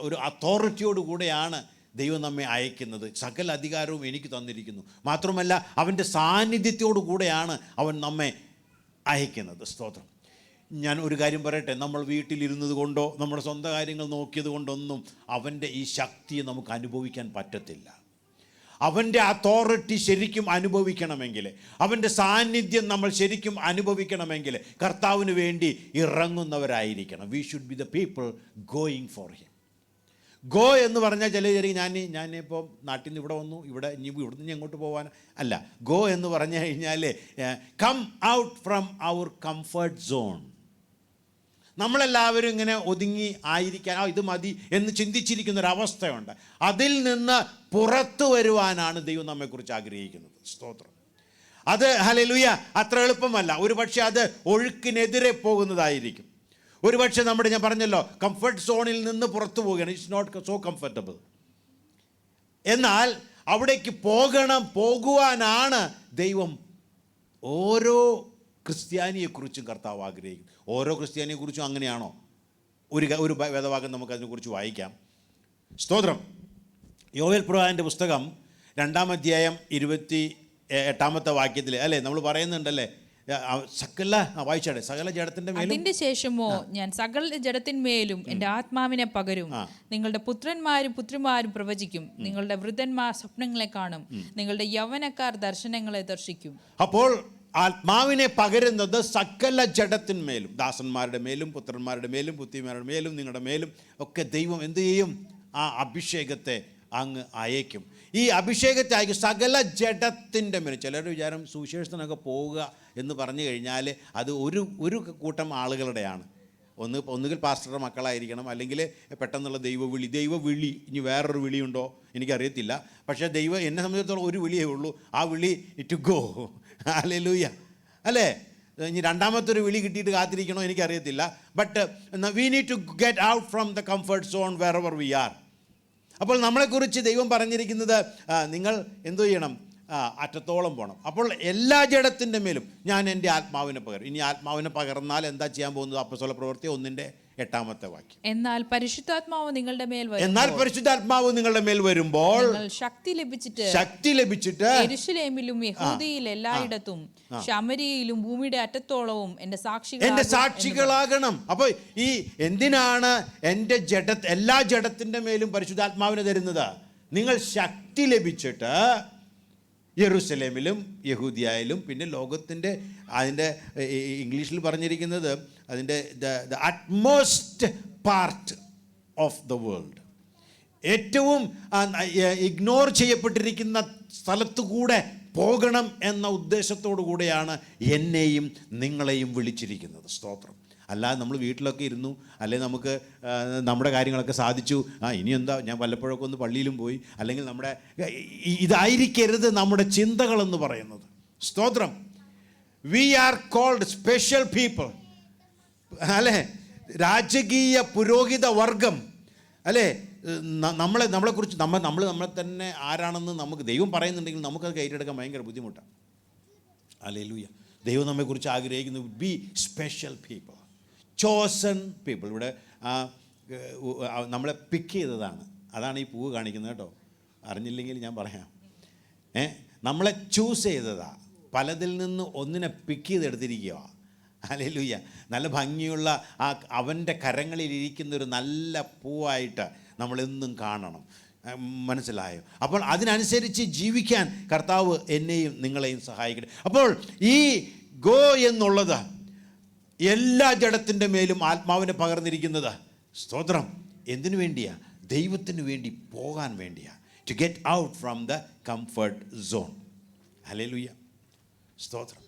ഒരു അതോറിറ്റിയോട് കൂടെയാണ് ദൈവം നമ്മെ അയക്കുന്നത്. സകല അധികാരവും എനിക്ക് തന്നിരിക്കുന്നു. മാത്രമല്ല അവൻ്റെ സാന്നിധ്യത്തോടു കൂടെയാണ് അവൻ നമ്മെ അയക്കുന്നത്. സ്തോത്രം. ഞാൻ ഒരു കാര്യം പറയട്ടെ, നമ്മൾ വീട്ടിലിരുന്നത് കൊണ്ടോ നമ്മുടെ സ്വന്തം കാര്യങ്ങൾ നോക്കിയത് കൊണ്ടൊന്നും അവൻ്റെ ഈ ശക്തിയെ നമുക്ക് അനുഭവിക്കാൻ പറ്റത്തില്ല. അവൻ്റെ അതോറിറ്റി ശരിക്കും അനുഭവിക്കണമെങ്കിൽ, അവൻ്റെ സാന്നിധ്യം നമ്മൾ ശരിക്കും അനുഭവിക്കണമെങ്കിൽ കർത്താവിന് വേണ്ടി ഇറങ്ങുന്നവരായിരിക്കണം. We should be the people going for him. Go എന്ന് പറഞ്ഞാൽ ഞാനിപ്പോൾ നാട്ടിൽ നിന്ന് ഇവിടെ വന്നു, ഇവിടെ നിന്ന് എങ്ങോട്ട് പോകാൻ അല്ല. ഗോ എന്ന് പറഞ്ഞു കഴിഞ്ഞാൽ come out from our comfort zone. നമ്മളെല്ലാവരും ഇങ്ങനെ ഒതുങ്ങി ആയിരിക്കാൻ, ഇത് മതി എന്ന് ചിന്തിച്ചിരിക്കുന്നൊരവസ്ഥയുണ്ട്. അതിൽ നിന്ന് പുറത്തു വരുവാനാണ് ദൈവം നമ്മെക്കുറിച്ച് ആഗ്രഹിക്കുന്നത്. സ്തോത്രം. അത് ഹല്ലേലൂയ അത്ര എളുപ്പമല്ല. ഒരു പക്ഷേ അത് ഒഴുക്കിനെതിരെ പോകുന്നതായിരിക്കും. ഒരു പക്ഷേ ഞാൻ പറഞ്ഞല്ലോ, കംഫർട്ട് സോണിൽ നിന്ന് പുറത്തു പോവുകയാണ്. It's not so comfortable. എന്നാൽ അവിടേക്ക് പോകുവാനാണ് ദൈവം ഓരോ ക്രിസ്ത്യാനിയെക്കുറിച്ചും കർത്താവ് ആഗ്രഹിക്കും. ഓരോ ക്രിസ്ത്യാനിയെക്കുറിച്ചും അങ്ങനെയാണോ? ഒരു വേദവാക്യം നമുക്കതിനെക്കുറിച്ച് വായിക്കാം. സ്തോത്രം. യോവേൽ പ്രവാചകൻ്റെ പുസ്തകം 2-ാം അധ്യായം 28-ാമത്തെ വാക്യത്തിൽ അല്ലേ നമ്മൾ പറയുന്നുണ്ടല്ലേ, വായിച്ചാടെ, സകല ജഡത്തിന്റെ മേലും അതിന്റെ ശേഷമോ ഞാൻ സകല ജഡത്തിന്മേലും എൻ്റെ ആത്മാവിനെ പകരും. നിങ്ങളുടെ പുത്രന്മാരും പുത്രിമാരും പ്രവചിക്കും. നിങ്ങളുടെ വൃദ്ധന്മാർ സ്വപ്നങ്ങളെ കാണും. നിങ്ങളുടെ യൗവനക്കാർ ദർശനങ്ങളെ ദർശിക്കും. അപ്പോൾ ആത്മാവിനെ പകരുന്നത് സകല ജഡത്തിന്മേലും, ദാസന്മാരുടെ മേലും പുത്രന്മാരുടെ മേലും പുത്രിമാരുടെ മേലും നിങ്ങളുടെ മേലും ഒക്കെ ദൈവം എന്ത് ചെയ്യും? ആ അഭിഷേകത്തെ അങ്ങ് അയക്കും. ഈ അഭിഷേകത്തെ അയക്കും സകല ജഡത്തിൻ്റെ മേലും. ചിലരുടെ വിചാരം സുവിശേഷത്തിനൊക്കെ പോവുക എന്ന് പറഞ്ഞു കഴിഞ്ഞാൽ അത് ഒരു കൂട്ടം ആളുകളുടെയാണ്. ഒന്നുകിൽ പാസ്റ്ററുടെ മക്കളായിരിക്കണം, അല്ലെങ്കിൽ പെട്ടെന്നുള്ള ദൈവവിളി. ഇനി വേറൊരു വിളിയുണ്ടോ എനിക്കറിയത്തില്ല. പക്ഷേ എന്നെ സംബന്ധിച്ചിടത്തോളം ഒരു വിളിയേ ഉള്ളൂ. ആ വിളി ടു ഗോ. ഹല്ലേലൂയ. അല്ലേ? ഇനി രണ്ടാമത്തൊരു വിളി കിട്ടിയിട്ട് കാത്തിരിക്കണോ എനിക്കറിയത്തില്ല. But we need to get out from the comfort zone wherever we are. അപ്പോൾ നമ്മളെക്കുറിച്ച് ദൈവം പറഞ്ഞിരിക്കുന്നത് നിങ്ങൾ എന്തു ചെയ്യണം? അറ്റത്തോളം പോകണം. അപ്പോൾ എല്ലാ ജഡത്തിൻ്റെ മേലും ഞാൻ എൻ്റെ ആത്മാവിനെ പകരും. ഇനി ആത്മാവിനെ പകർന്നാൽ എന്താ ചെയ്യാൻ പോകുന്നത്? അപ്പോസ്തല പ്രവൃത്തി 1-8 വാക്യം. എന്നാൽ പരിശുദ്ധാത്മാവ് നിങ്ങളുടെ മേൽ വരുമ്പോൾ ശക്തി ലഭിച്ചിട്ട് യെരൂശലേമിലും യഹൂദയിൽ എല്ലായിടത്തും ശമര്യയിലും ഭൂമിയുടെ അറ്റത്തോളവും എൻ്റെ സാക്ഷികളാകണം. അപ്പോൾ ഈ എന്തിനാണ് എല്ലാ ജഡത്തിൻ്റെ മേലും പരിശുദ്ധാത്മാവിനെ തരുന്നത്? നിങ്ങൾ ശക്തി ലഭിച്ചിട്ട് യെരൂശലേമിലും യഹൂദിയയിലും പിന്നെ ലോകത്തിൻ്റെ അതിൻ്റെ ഇംഗ്ലീഷിൽ പറഞ്ഞിരിക്കുന്നത് അതിൻ്റെ the utmost part of the world, ഏറ്റവും ഇഗ്നോർ ചെയ്യപ്പെട്ടിരിക്കുന്ന സ്ഥലത്തു കൂടെ പോകണം എന്ന ഉദ്ദേശത്തോടു കൂടെയാണ് എന്നെയും നിങ്ങളെയും വിളിച്ചിരിക്കുന്നത്. സ്തോത്രം. അല്ലാതെ നമ്മൾ വീട്ടിലൊക്കെ ഇരുന്നു, അല്ലെങ്കിൽ നമുക്ക് നമ്മുടെ കാര്യങ്ങളൊക്കെ സാധിച്ചു, ഇനി എന്താ, ഞാൻ വല്ലപ്പോഴൊക്കെ ഒന്ന് പള്ളിയിലും പോയി, അല്ലെങ്കിൽ നമ്മുടെ ഇതായിരിക്കരുത് നമ്മുടെ ചിന്തകളെന്ന് പറയുന്നത്. സ്തോത്രം. We are called special people. അല്ലേ? രാജകീയ പുരോഹിത വർഗം. അല്ലേ? നമ്മളെക്കുറിച്ച് നമ്മളെ തന്നെ ആരാണെന്ന് നമുക്ക് ദൈവം പറയുന്നുണ്ടെങ്കിൽ നമുക്കത് ഏറ്റെടുക്കാൻ ഭയങ്കര ബുദ്ധിമുട്ടാണ്. ഹല്ലേലൂയ. ദൈവം നമ്മെക്കുറിച്ച് ആഗ്രഹിക്കുന്നു B special people, chosen people. ഇവിടെ നമ്മളെ പിക്ക് ചെയ്തതാണ്. അതാണ് ഈ പൂവ് കാണിക്കുന്നത് കേട്ടോ. അറിഞ്ഞില്ലെങ്കിൽ ഞാൻ പറയാം. നമ്മളെ ചൂസ് ചെയ്തതാണ്. പലതിൽ നിന്ന് ഒന്നിനെ പിക്ക് ചെയ്തെടുത്തിരിക്കുക. ഹല്ലേലൂയ. നല്ല ഭംഗിയുള്ള അവൻ്റെ കരങ്ങളിലിരിക്കുന്നൊരു നല്ല പൂവായിട്ട് നമ്മളെന്നും കാണണം. മനസ്സിലായോ? അപ്പോൾ അതിനനുസരിച്ച് ജീവിക്കാൻ കർത്താവ് എന്നെയും നിങ്ങളെയും സഹായിക്കട്ടെ. അപ്പോൾ ഈ ഗോ എന്നുള്ളത് എല്ലാ ജഡത്തിൻ്റെ മേലും ആത്മാവിനെ പകർന്നിരിക്കുന്നത്. സ്തോത്രം. എന്തിനു വേണ്ടിയാ? ദൈവത്തിന് വേണ്ടി പോകാൻ വേണ്ടിയാ. To get out from the comfort zone. ഹല്ലേലൂയ. സ്തോത്രം.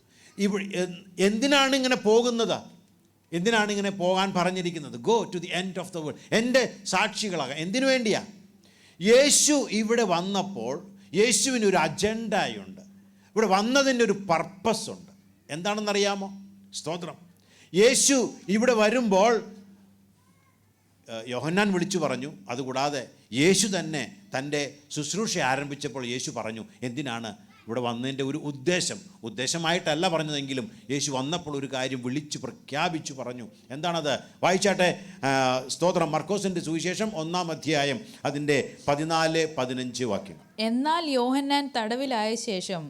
എന്തിനാണ് ഇങ്ങനെ പോകുന്നത്? എന്തിനാണ് ഇങ്ങനെ പോകാൻ പറഞ്ഞിരിക്കുന്നത്? Go to the end of the world. എൻ്റെ സാക്ഷികളാകാം. എന്തിനു വേണ്ടിയാ? യേശു ഇവിടെ വന്നപ്പോൾ യേശുവിനൊരു അജണ്ടയുണ്ട്. ഇവിടെ വന്നതിൻ്റെ ഒരു പർപ്പസ് ഉണ്ട്. എന്താണെന്നറിയാമോ? സ്തോത്രം. യേശു ഇവിടെ വരുമ്പോൾ യോഹന്നാൻ വിളിച്ചു പറഞ്ഞു. അതുകൂടാതെ യേശു തന്നെ തൻ്റെ ശുശ്രൂഷ ആരംഭിച്ചപ്പോൾ യേശു പറഞ്ഞു എന്തിനാണ് ഇവിടെ വന്നതിൻ്റെ ഒരു ഉദ്ദേശമായിട്ടല്ല പറഞ്ഞതെങ്കിലും യേശു വന്നപ്പോൾ ഒരു കാര്യം വിളിച്ചു പ്രഖ്യാപിച്ചു പറഞ്ഞു. എന്താണത്? വായിച്ചാട്ടെ. സ്തോത്രം. മർക്കോസിൻ്റെ സുവിശേഷം 1-ാം അധ്യായം അതിൻ്റെ 14-15 വാക്യങ്ങൾ. എന്നാൽ യോഹന്നാൻ തടവിലായ ശേഷം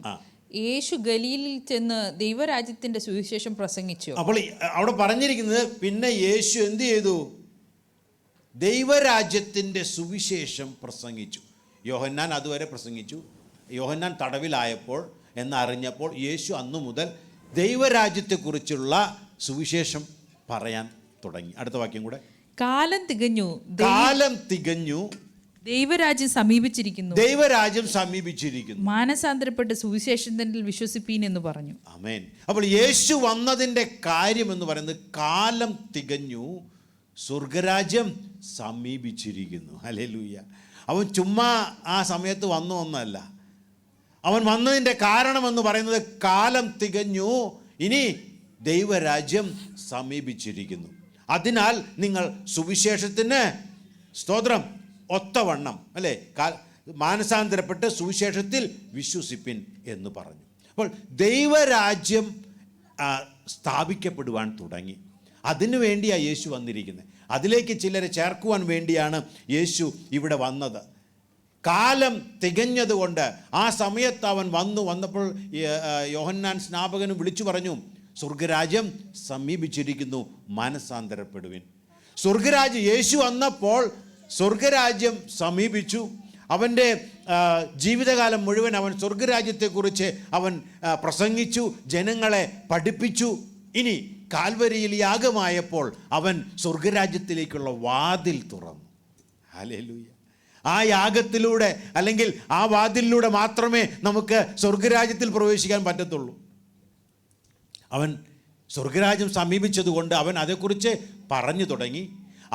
യേശു ഗലീലിൽ ചെന്ന് ദൈവരാജ്യത്തിന്റെ സുവിശേഷം പ്രസംഗിച്ചു. അപ്പോൾ അവിടെ പറഞ്ഞിരിക്കുന്നത് പിന്നെ യേശു എന്ത് ചെയ്തു? ദൈവരാജ്യത്തിൻ്റെ സുവിശേഷം പ്രസംഗിച്ചു. യോഹന്നാൻ അതുവരെ പ്രസംഗിച്ചു. യോഹന്നാൻ തടവിലായപ്പോൾ എന്നറിഞ്ഞപ്പോൾ യേശു അന്നു മുതൽ ദൈവരാജ്യത്തെക്കുറിച്ചുള്ള സുവിശേഷം പറയാൻ തുടങ്ങി. അടുത്ത വാക്യം കൂടെ. കാലം തികഞ്ഞു ദൈവരാജ്യം സമീപിച്ചിരിക്കുന്നു. ദൈവരാജ്യം സമീപിച്ചിരിക്കുന്നു. മാനസാന്തരപ്പെട്ട് സുവിശേഷത്തിൽ വിശ്വസിപ്പീൻ എന്ന് പറഞ്ഞു. ആമേൻ. അപ്പോൾ യേശു വന്നതിൻ്റെ കാര്യം എന്ന് പറയുന്നത് കാലം തികഞ്ഞു, സ്വർഗരാജ്യം സമീപിച്ചിരിക്കുന്നു. ഹല്ലേലൂയ. അവൻ ചുമ്മാ ആ സമയത്ത് വന്ന ഒന്നല്ല. അവൻ വന്നതിൻ്റെ കാരണമെന്ന് പറയുന്നത് കാലം തികഞ്ഞു, ഇനി ദൈവരാജ്യം സമീപിച്ചിരിക്കുന്നു. അതിനാൽ നിങ്ങൾ സുവിശേഷത്തിന് സ്തോത്രം ഒത്തവണ്ണം അല്ലേ മാനസാന്തരപ്പെട്ട് സുവിശേഷത്തിൽ വിശ്വസിപ്പിൻ എന്ന് പറഞ്ഞു. അപ്പോൾ ദൈവരാജ്യം സ്ഥാപിക്കപ്പെടുവാൻ തുടങ്ങി. അതിനു വേണ്ടിയാണ് യേശു വന്നിരിക്കുന്നത്. അതിലേക്ക് ചിലരെ ചേർക്കുവാൻ വേണ്ടിയാണ് യേശു ഇവിടെ വന്നത്. കാലം തികഞ്ഞതുകൊണ്ട് ആ സമയത്ത് അവൻ വന്നപ്പോൾ യോഹന്നാൻ സ്നാപകനും വിളിച്ചു പറഞ്ഞു സ്വർഗരാജ്യം സമീപിച്ചിരിക്കുന്നു, മാനസാന്തരപ്പെടുവിൻ. സ്വർഗരാജ്യം യേശു വന്നപ്പോൾ സ്വർഗരാജ്യം സമീപിച്ചു. അവൻ്റെ ജീവിതകാലം മുഴുവൻ അവൻ സ്വർഗരാജ്യത്തെക്കുറിച്ച് അവൻ പ്രസംഗിച്ചു, ജനങ്ങളെ പഠിപ്പിച്ചു. ഇനി കാൽവരിയിൽ യാഗമായപ്പോൾ അവൻ സ്വർഗരാജ്യത്തിലേക്കുള്ള വാതിൽ തുറന്നു. ഹല്ലേലൂയ. ആ യാഗത്തിലൂടെ അല്ലെങ്കിൽ ആ വാതിലിലൂടെ മാത്രമേ നമുക്ക് സ്വർഗരാജ്യത്തിൽ പ്രവേശിക്കാൻ പറ്റത്തുള്ളൂ. അവൻ സ്വർഗരാജ്യം സമീപിച്ചതുകൊണ്ട് അവൻ അതേക്കുറിച്ച് പറഞ്ഞു തുടങ്ങി.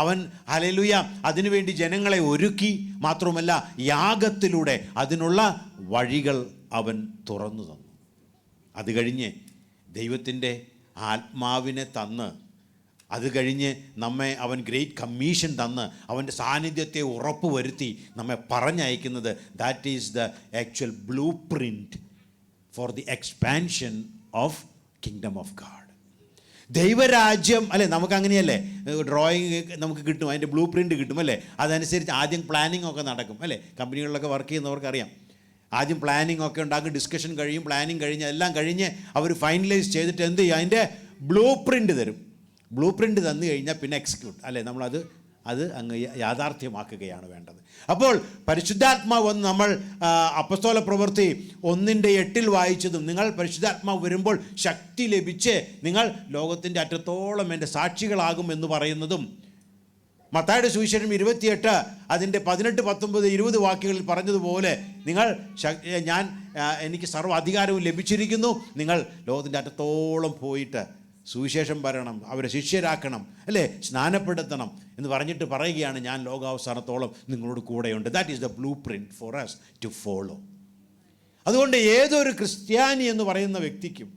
അവൻ ഹല്ലേലൂയ അതിനുവേണ്ടി ജനങ്ങളെ ഒരുക്കി. മാത്രമല്ല യാഗത്തിലൂടെ അതിനുള്ള വഴികൾ അവൻ തുറന്നു തന്നു. അത് കഴിഞ്ഞ് ദൈവത്തിൻ്റെ ആത്മാവിനെ തന്ന്, അത് കഴിഞ്ഞ് നമ്മെ അവൻ ഗ്രേറ്റ് കമ്മീഷൻ തന്ന് അവൻ്റെ സാന്നിധ്യത്തെ ഉറപ്പ് വരുത്തി നമ്മെ പറഞ്ഞയക്കുന്നത് that is the actual blueprint for the expansion of kingdom of God. ദൈവരാജ്യം അല്ലേ, നമുക്കങ്ങനെയല്ലേ, ഡ്രോയിങ് നമുക്ക് കിട്ടും, അതിൻ്റെ ബ്ലൂ പ്രിൻറ്റ് കിട്ടും അല്ലേ. അതനുസരിച്ച് ആദ്യം പ്ലാനിങ് ഒക്കെ നടക്കും അല്ലേ. കമ്പനികളിലൊക്കെ വർക്ക് ചെയ്യുന്നവർക്കറിയാം. ആദ്യം പ്ലാനിങ് ഒക്കെ ഉണ്ടാകും, ഡിസ്കഷൻ കഴിയും, പ്ലാനിങ് കഴിഞ്ഞ് എല്ലാം കഴിഞ്ഞ് അവർ ഫൈനലൈസ് ചെയ്തിട്ട് എന്ത് ചെയ്യും, അതിൻ്റെ ബ്ലൂ പ്രിൻറ്റ് തരും. ബ്ലൂ പ്രിൻറ്റ് തന്നു കഴിഞ്ഞാൽ പിന്നെ എക്സിക്യൂട്ട് അല്ലേ, നമ്മളത് അങ്ങ് യാഥാർത്ഥ്യമാക്കുകയാണ് വേണ്ടത്. അപ്പോൾ പരിശുദ്ധാത്മാവ് വന്ന് നമ്മൾ അപ്പസ്തോല പ്രവൃത്തി 1:8 വായിച്ചതും നിങ്ങൾ പരിശുദ്ധാത്മാവ് വരുമ്പോൾ ശക്തി ലഭിച്ച് നിങ്ങൾ ലോകത്തിൻ്റെ അറ്റത്തോളം എൻ്റെ സാക്ഷികളാകും എന്ന് പറയുന്നതും, മത്തായിയുടെ സുവിശേഷം 28 അതിൻ്റെ 18, 19, 20 വാക്യങ്ങളിൽ പറഞ്ഞതുപോലെ എനിക്ക് സർവ്വ അധികാരവും ലഭിച്ചിരിക്കുന്നു, നിങ്ങൾ ലോകത്തിൻ്റെ അറ്റത്തോളം പോയിട്ട് സുവിശേഷം പറയണം, അവരെ ശിഷ്യരാക്കണം അല്ലേ, സ്നാനപ്പെടുത്തണം എന്ന് പറഞ്ഞിട്ട് പറയുകയാണ് ഞാൻ ലോകാവസാനത്തോളം നിങ്ങളോട് കൂടെയുണ്ട്. That is the blueprint for us to follow. അതുകൊണ്ട് ഏതൊരു ക്രിസ്ത്യാനി എന്ന് പറയുന്ന വ്യക്തിക്കും,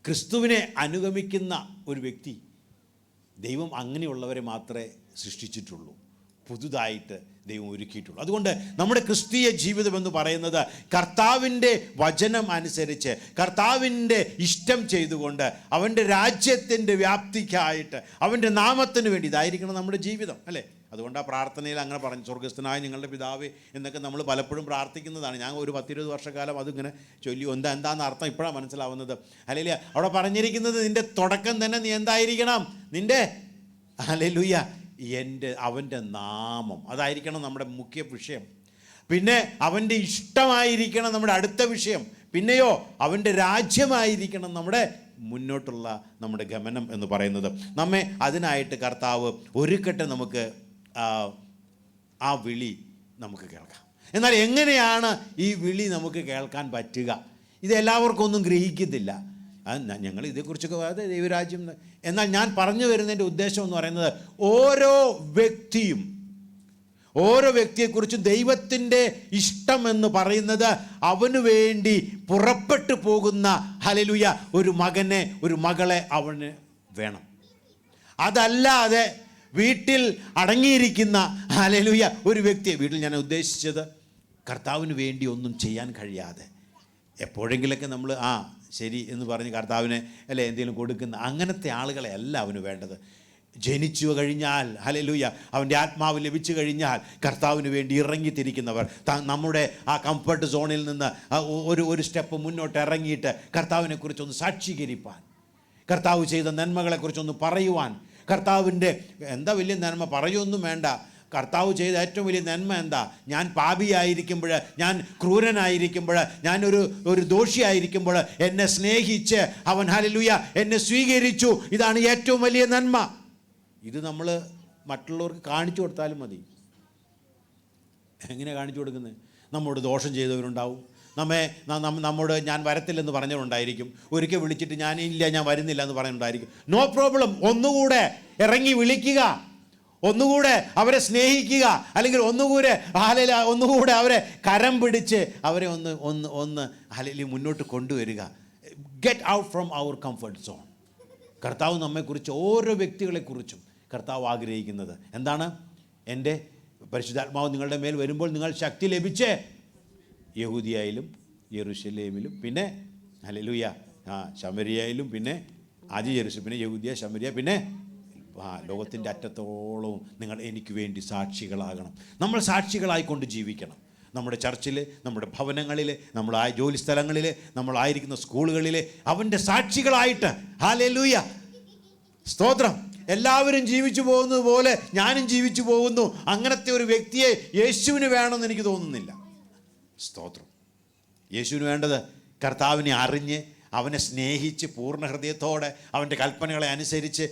ക്രിസ്തുവിനെ അനുഗമിക്കുന്ന ഒരു വ്യക്തി, ദൈവം അങ്ങനെയുള്ളവരെ മാത്രമേ സൃഷ്ടിച്ചിട്ടുള്ളൂ, പുതുതായിട്ട് ദൈവം ഒരുക്കിയിട്ടുള്ളൂ. അതുകൊണ്ട് നമ്മുടെ ക്രിസ്തീയ ജീവിതം എന്ന് പറയുന്നത് കർത്താവിൻ്റെ വചനം അനുസരിച്ച് കർത്താവിൻ്റെ ഇഷ്ടം ചെയ്തുകൊണ്ട് അവൻ്റെ രാജ്യത്തിൻ്റെ വ്യാപ്തിക്കായിട്ട് അവൻ്റെ നാമത്തിന് വേണ്ടി ഇതായിരിക്കണം നമ്മുടെ ജീവിതം അല്ലേ. അതുകൊണ്ട് ആ പ്രാർത്ഥനയിൽ അങ്ങനെ പറഞ്ഞു, സ്വർഗസ്ഥനായ നിങ്ങളുടെ പിതാവേ എന്നൊക്കെ നമ്മൾ പലപ്പോഴും പ്രാർത്ഥിക്കുന്നതാണ്. ഞാൻ ഒരു 10-20 വർഷക്കാലം അതിങ്ങനെ ചൊല്ലി എന്താണെന്ന് അർത്ഥം ഇപ്പോഴാണ് മനസ്സിലാവുന്നത്. ഹല്ലേലൂയ. അവിടെ പറഞ്ഞിരിക്കുന്നത് നിൻ്റെ തുടക്കം തന്നെ നീ എന്തായിരിക്കണം, നിൻ്റെ ഹല്ലേലൂയ അവൻ്റെ നാമം അതായിരിക്കണം നമ്മുടെ മുഖ്യ വിഷയം. പിന്നെ അവൻ്റെ ഇഷ്ടമായിരിക്കണം നമ്മുടെ അടുത്ത വിഷയം. പിന്നെയോ അവൻ്റെ രാജ്യമായിരിക്കണം നമ്മുടെ മുന്നോട്ടുള്ള നമ്മുടെ ഗമനം എന്ന് പറയുന്നത്. നമ്മെ അതിനായിട്ട് കർത്താവ് ഒരുക്കട്ടെ. നമുക്ക് ആ വിളി നമുക്ക് കേൾക്കാം. എന്നാൽ എങ്ങനെയാണ് ഈ വിളി നമുക്ക് കേൾക്കാൻ പറ്റുക? ഇത് എല്ലാവർക്കും ഒന്നും ഗ്രഹിക്കത്തില്ല. ഞങ്ങൾ ഇതേക്കുറിച്ചൊക്കെ അതെ ദൈവരാജ്യം. എന്നാൽ ഞാൻ പറഞ്ഞു വരുന്നതിൻ്റെ ഉദ്ദേശം എന്ന് പറയുന്നത്, ഓരോ വ്യക്തിയെക്കുറിച്ചും ദൈവത്തിൻ്റെ ഇഷ്ടം എന്ന് പറയുന്നത് അവന് വേണ്ടി പുറപ്പെട്ടു പോകുന്ന ഹല്ലേലൂയ ഒരു മകനെ, ഒരു മകളെ അവന് വേണം. അതല്ലാതെ വീട്ടിൽ അടങ്ങിയിരിക്കുന്ന ഹല്ലേലൂയ ഒരു വ്യക്തിയെ, വീട്ടിൽ ഞാൻ ഉദ്ദേശിച്ചത് കർത്താവിന് വേണ്ടി ഒന്നും ചെയ്യാൻ കഴിയാതെ എപ്പോഴെങ്കിലൊക്കെ നമ്മൾ ശരി എന്ന് പറഞ്ഞ് കർത്താവിനെ അല്ലെ എന്തെങ്കിലും കൊടുക്കുന്ന അങ്ങനത്തെ ആളുകളെ അല്ല അവന് വേണ്ടത്. ജനിച്ചു കഴിഞ്ഞാൽ ഹല്ലേലൂയ അവൻ്റെ ആത്മാവ് ലഭിച്ചു കഴിഞ്ഞാൽ കർത്താവിന് വേണ്ടി ഇറങ്ങിത്തിരിക്കുന്നവർ, നമ്മുടെ ആ കംഫർട്ട് സോണിൽ നിന്ന് ഒരു സ്റ്റെപ്പ് മുന്നോട്ട് ഇറങ്ങിയിട്ട് കർത്താവിനെക്കുറിച്ചൊന്ന് സാക്ഷീകരിപ്പാൻ, കർത്താവ് ചെയ്ത നന്മകളെക്കുറിച്ചൊന്ന് പറയുവാൻ. കർത്താവിൻ്റെ എന്താ വലിയ നന്മ പറയുമൊന്നും വേണ്ട, കർത്താവ് ചെയ്ത ഏറ്റവും വലിയ നന്മ എന്താ? ഞാൻ പാപിയായിരിക്കുമ്പോൾ, ഞാൻ ക്രൂരനായിരിക്കുമ്പോൾ, ഞാനൊരു ദോഷിയായിരിക്കുമ്പോൾ എന്നെ സ്നേഹിച്ച് അവൻ ഹല്ലേലൂയ എന്നെ സ്വീകരിച്ചു. ഇതാണ് ഏറ്റവും വലിയ നന്മ. ഇത് നമ്മൾ മറ്റുള്ളവർക്ക് കാണിച്ചു കൊടുത്താലും മതി. എങ്ങനെ കാണിച്ചു കൊടുക്കുന്നത്? നമ്മോട് ദോഷം ചെയ്തവരുണ്ടാവും, നമ്മോട് ഞാൻ വരത്തില്ലെന്ന് പറഞ്ഞവരുണ്ടായിരിക്കും, ഒരിക്കൽ വിളിച്ചിട്ട് ഞാൻ വരുന്നില്ല എന്ന് പറയുന്നുണ്ടായിരിക്കും. നോ പ്രോബ്ലം, ഒന്നുകൂടെ ഇറങ്ങി വിളിക്കുക, ഒന്നുകൂടെ അവരെ സ്നേഹിക്കുക, അല്ലെങ്കിൽ ഒന്നുകൂടെ അവരെ കരം പിടിച്ച് അവരെ ഒന്ന് ഹല്ലേലൂയ മുന്നോട്ട് കൊണ്ടുവരിക. Get out from our comfort zone. കർത്താവ് നമ്മെക്കുറിച്ച്, ഓരോ വ്യക്തികളെക്കുറിച്ചും കർത്താവ് ആഗ്രഹിക്കുന്നത് എന്താണ്? എൻ്റെ പരിശുദ്ധാത്മാവ് നിങ്ങളുടെ മേൽ വരുമ്പോൾ നിങ്ങൾ ശക്തി ലഭിച്ച് യഹൂദിയയിലും യെരൂശലേമിലും പിന്നെ ഹല്ലേലൂയ ശമരിയയിലും പിന്നെ ആദ്യ യെരൂശലേം പിന്നെ യഹൂദിയ ശമരിയ പിന്നെ ലോകത്തിൻ്റെ അറ്റത്തോളവും നിങ്ങൾ എനിക്ക് വേണ്ടി സാക്ഷികളാകണം. നമ്മൾ സാക്ഷികളായിക്കൊണ്ട് ജീവിക്കണം. നമ്മുടെ ചർച്ചിൽ, നമ്മുടെ ഭവനങ്ങളിൽ, നമ്മളായ ജോലി സ്ഥലങ്ങളിൽ, നമ്മളായിരിക്കുന്ന സ്കൂളുകളിൽ അവൻ്റെ സാക്ഷികളായിട്ട് ഹല്ലേലൂയ സ്തോത്രം. എല്ലാവരും ജീവിച്ചു പോകുന്നത് പോലെ ഞാനും ജീവിച്ചു പോകുന്നു, അങ്ങനത്തെ ഒരു വ്യക്തിയെ യേശുവിന് വേണമെന്ന് എനിക്ക് തോന്നുന്നില്ല. സ്തോത്രം. യേശുവിന് വേണ്ടത് കർത്താവിനെ അറിഞ്ഞ് അവനെ സ്നേഹിച്ച് പൂർണ്ണ ഹൃദയത്തോടെ അവൻ്റെ കൽപ്പനകളെ അനുസരിച്ച്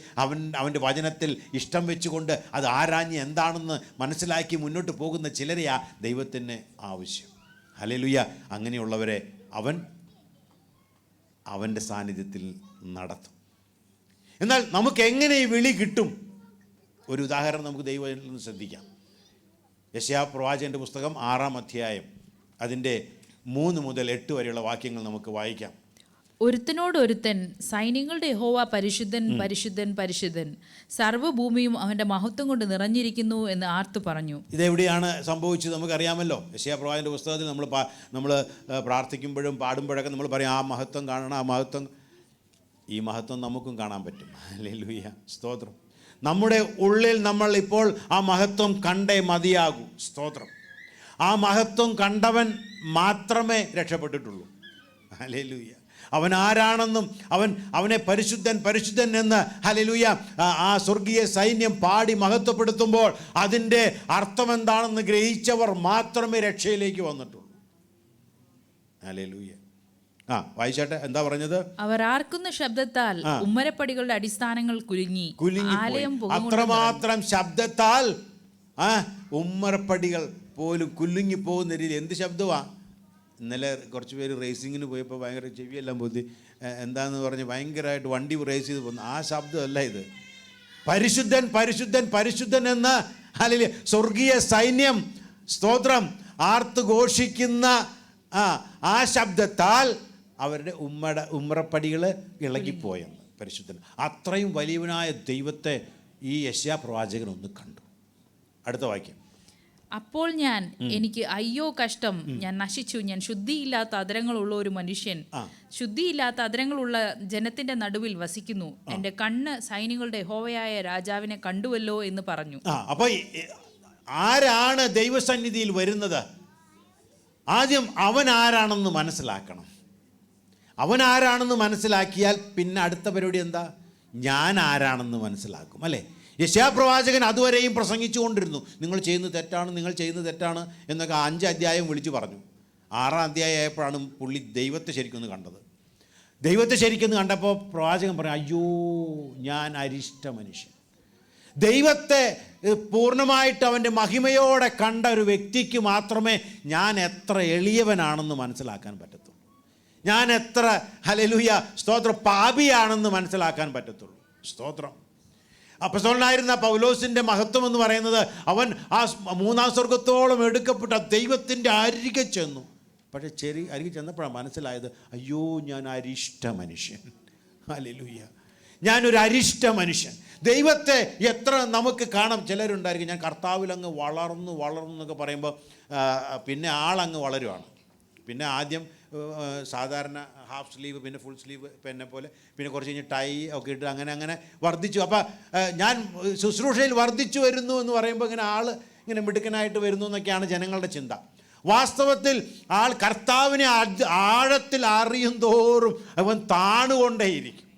അവൻ്റെ വചനത്തിൽ ഇഷ്ടം വെച്ചുകൊണ്ട് അത് ആരാഞ്ഞ് എന്താണെന്ന് മനസ്സിലാക്കി മുന്നോട്ട് പോകുന്ന ചിലരെയാ ദൈവത്തിന് ആവശ്യം. ഹല്ലേലൂയ. അങ്ങനെയുള്ളവരെ അവൻ്റെ സാന്നിധ്യത്തിൽ നടത്തും. എന്നാൽ നമുക്ക് എങ്ങനെ ഈ വിളി കിട്ടും? ഒരു ഉദാഹരണം നമുക്ക് ദൈവത്തിൽ നിന്ന് ശ്രദ്ധിക്കാം. യെശയ്യാ പ്രവാചകൻ്റെ പുസ്തകം 6-ാം അധ്യായം അതിൻ്റെ 3 മുതൽ 8 വരെയുള്ള വാക്യങ്ങൾ നമുക്ക് വായിക്കാം. ഒരുത്തനോടൊരുത്തൻ സൈന്യങ്ങളുടെ യഹോവ പരിശുദ്ധൻ പരിശുദ്ധൻ പരിശുദ്ധൻ, സർവ്വഭൂമിയും അവൻ്റെ മഹത്വം കൊണ്ട് നിറഞ്ഞിരിക്കുന്നു എന്ന് ആർത്തു പറഞ്ഞു. ഇതെവിടെയാണ് സംഭവിച്ചത്? നമുക്കറിയാമല്ലോ. യെശയ്യാ പ്രവാചകൻ്റെ പുസ്തകത്തിൽ നമ്മൾ പ്രാർത്ഥിക്കുമ്പോഴും പാടുമ്പോഴൊക്കെ നമ്മൾ പറയും ആ മഹത്വം കാണണം, ആ മഹത്വം. ഈ മഹത്വം നമുക്കും കാണാൻ പറ്റും. ഹല്ലേലൂയ സ്തോത്രം. നമ്മുടെ ഉള്ളിൽ നമ്മൾ ഇപ്പോൾ ആ മഹത്വം കണ്ടേ മതിയാകൂ. സ്തോത്രം. ആ മഹത്വം കണ്ടവൻ മാത്രമേ രക്ഷപ്പെട്ടിട്ടുള്ളൂ. ഹല്ലേലൂയ. അവൻ ആരാണെന്നും അവനെ പരിശുദ്ധൻ പരിശുദ്ധൻ എന്ന് ഹല്ലേലൂയ ആ സ്വർഗീയ സൈന്യം പാടി മഹത്വപ്പെടുത്തുമ്പോൾ അതിൻ്റെ അർത്ഥം എന്താണെന്ന് ഗ്രഹിച്ചവർ മാത്രമേ രക്ഷയിലേക്ക് വന്നിട്ടുള്ളൂ. ഹല്ലേലൂയ. വായിച്ചാട്ടെ, എന്താ പറഞ്ഞത്? അവർ ആർക്കുന്ന ശബ്ദത്താൽ ഉമ്മരപ്പടികളുടെ അടിസ്ഥാനങ്ങൾ കുലുങ്ങി അത്രമാത്രം ശബ്ദത്താൽ ഉമ്മരപ്പടികൾ പോലും കുലുങ്ങി പോകുന്ന രീതി. എന്ത് ശബ്ദമാ? ഇന്നലെ കുറച്ച് പേര് റേസിങ്ങിന് പോയപ്പോൾ ഭയങ്കര ചെവിയെല്ലാം പൊത്തി എന്താന്ന് പറഞ്ഞ് ഭയങ്കരമായിട്ട് വണ്ടി റേസ് ചെയ്ത് പോകുന്നു. ആ ശബ്ദമല്ല ഇത്. പരിശുദ്ധൻ പരിശുദ്ധൻ പരിശുദ്ധൻ എന്ന് ഹല്ലേലൂയ സ്വർഗീയ സൈന്യം സ്തോത്രം ആർത്ത് ഘോഷിക്കുന്ന ആ ശബ്ദത്താൽ അവരുടെ ഉമ്മറപ്പടികൾ ഇളകിപ്പോയെന്ന്. പരിശുദ്ധൻ. അത്രയും വലിയവനായ ദൈവത്തെ ഈ യെശയ്യാ പ്രവാചകൻ ഒന്ന് കണ്ടു. അടുത്ത വാക്യം. അപ്പോൾ എനിക്ക് അയ്യോ കഷ്ടം, ഞാൻ നശിച്ചു, ഞാൻ ശുദ്ധിയില്ലാത്ത അധരങ്ങളുള്ള ഒരു മനുഷ്യൻ, ശുദ്ധിയില്ലാത്ത അധരങ്ങളുള്ള ജനത്തിന്റെ നടുവിൽ വസിക്കുന്നു, എൻ്റെ കണ്ണ് സൈന്യങ്ങളുടെ യഹോവയായ രാജാവിനെ കണ്ടുവല്ലോ എന്ന് പറഞ്ഞു. അപ്പോൾ ആരാണ് ദൈവസന്നിധിയിൽ വരുന്നത്? ആദ്യം അവൻ ആരാണെന്ന് മനസ്സിലാക്കണം. അവൻ ആരാണെന്ന് മനസ്സിലാക്കിയാൽ പിന്നെ അടുത്ത പരിപാടി എന്താ? ഞാൻ ആരാണെന്ന് മനസ്സിലാക്കും, അല്ലേ? യെശയ്യാ പ്രവാചകൻ അതുവരെയും പ്രസംഗിച്ചു കൊണ്ടിരുന്നു, നിങ്ങൾ ചെയ്യുന്നത് തെറ്റാണ്, നിങ്ങൾ ചെയ്യുന്നത് തെറ്റാണ് എന്നൊക്കെ 5 അധ്യായം വിളിച്ചു പറഞ്ഞു. 6-ാം അധ്യായം ആയപ്പോഴാണ് പുള്ളി ദൈവത്തെ ശരിക്കൊന്ന് കണ്ടത്. ദൈവത്തെ ശരിക്കൊന്ന് കണ്ടപ്പോൾ പ്രവാചകൻ പറഞ്ഞു, അയ്യോ ഞാൻ അരിഷ്ട മനുഷ്യൻ. ദൈവത്തെ പൂർണ്ണമായിട്ട് അവൻ്റെ മഹിമയോടെ കണ്ട ഒരു വ്യക്തിക്ക് മാത്രമേ ഞാൻ എത്ര എളിയവനാണെന്ന് മനസ്സിലാക്കാൻ പറ്റത്തുള്ളൂ. ഞാൻ എത്ര ഹല്ലേലൂയ സ്തോത്രം പാപിയാണെന്ന് മനസ്സിലാക്കാൻ പറ്റത്തുള്ളൂ. സ്തോത്രം. അപ്പോസ്തലനായിരുന്ന പൗലോസിൻ്റെ മഹത്വം എന്ന് പറയുന്നത് അവൻ ആ 3-ാം സ്വർഗത്തോളം എടുക്കപ്പെട്ട ദൈവത്തിൻ്റെ അരികെ ചെന്നു. പക്ഷേ അരികെ ചെന്നപ്പോഴാണ് മനസ്സിലായത്, അയ്യോ ഞാൻ അരിഷ്ട മനുഷ്യൻ. ഹല്ലേലൂയ, ഞാനൊരു അരിഷ്ട മനുഷ്യൻ. ദൈവത്തെ എത്ര നമുക്ക് കാണാം. ചിലരുണ്ടായിരിക്കും ഞാൻ കർത്താവിലങ്ങ് വളർന്നു എന്നൊക്കെ പറയുമ്പോൾ പിന്നെ ആളങ്ങ് വളരുവാണ്. പിന്നെ ആദ്യം സാധാരണ ഹാഫ് സ്ലീവ്, പിന്നെ ഫുൾ സ്ലീവ്, പിന്നെ പോലെ, പിന്നെ കുറച്ച് കഴിഞ്ഞ് ടൈ ഒക്കെ ഇട്ട് അങ്ങനെ വർദ്ധിച്ചു. അപ്പോൾ ഞാൻ ശുശ്രൂഷയിൽ വർദ്ധിച്ചു വരുന്നു എന്ന് പറയുമ്പോൾ ഇങ്ങനെ ആൾ ഇങ്ങനെ മിടുക്കനായിട്ട് വരുന്നു എന്നൊക്കെയാണ് ജനങ്ങളുടെ ചിന്ത. വാസ്തവത്തിൽ ആൾ കർത്താവിനെ ആഴത്തിൽ അറിയും തോറും അവൻ താണുകൊണ്ടേയിരിക്കും.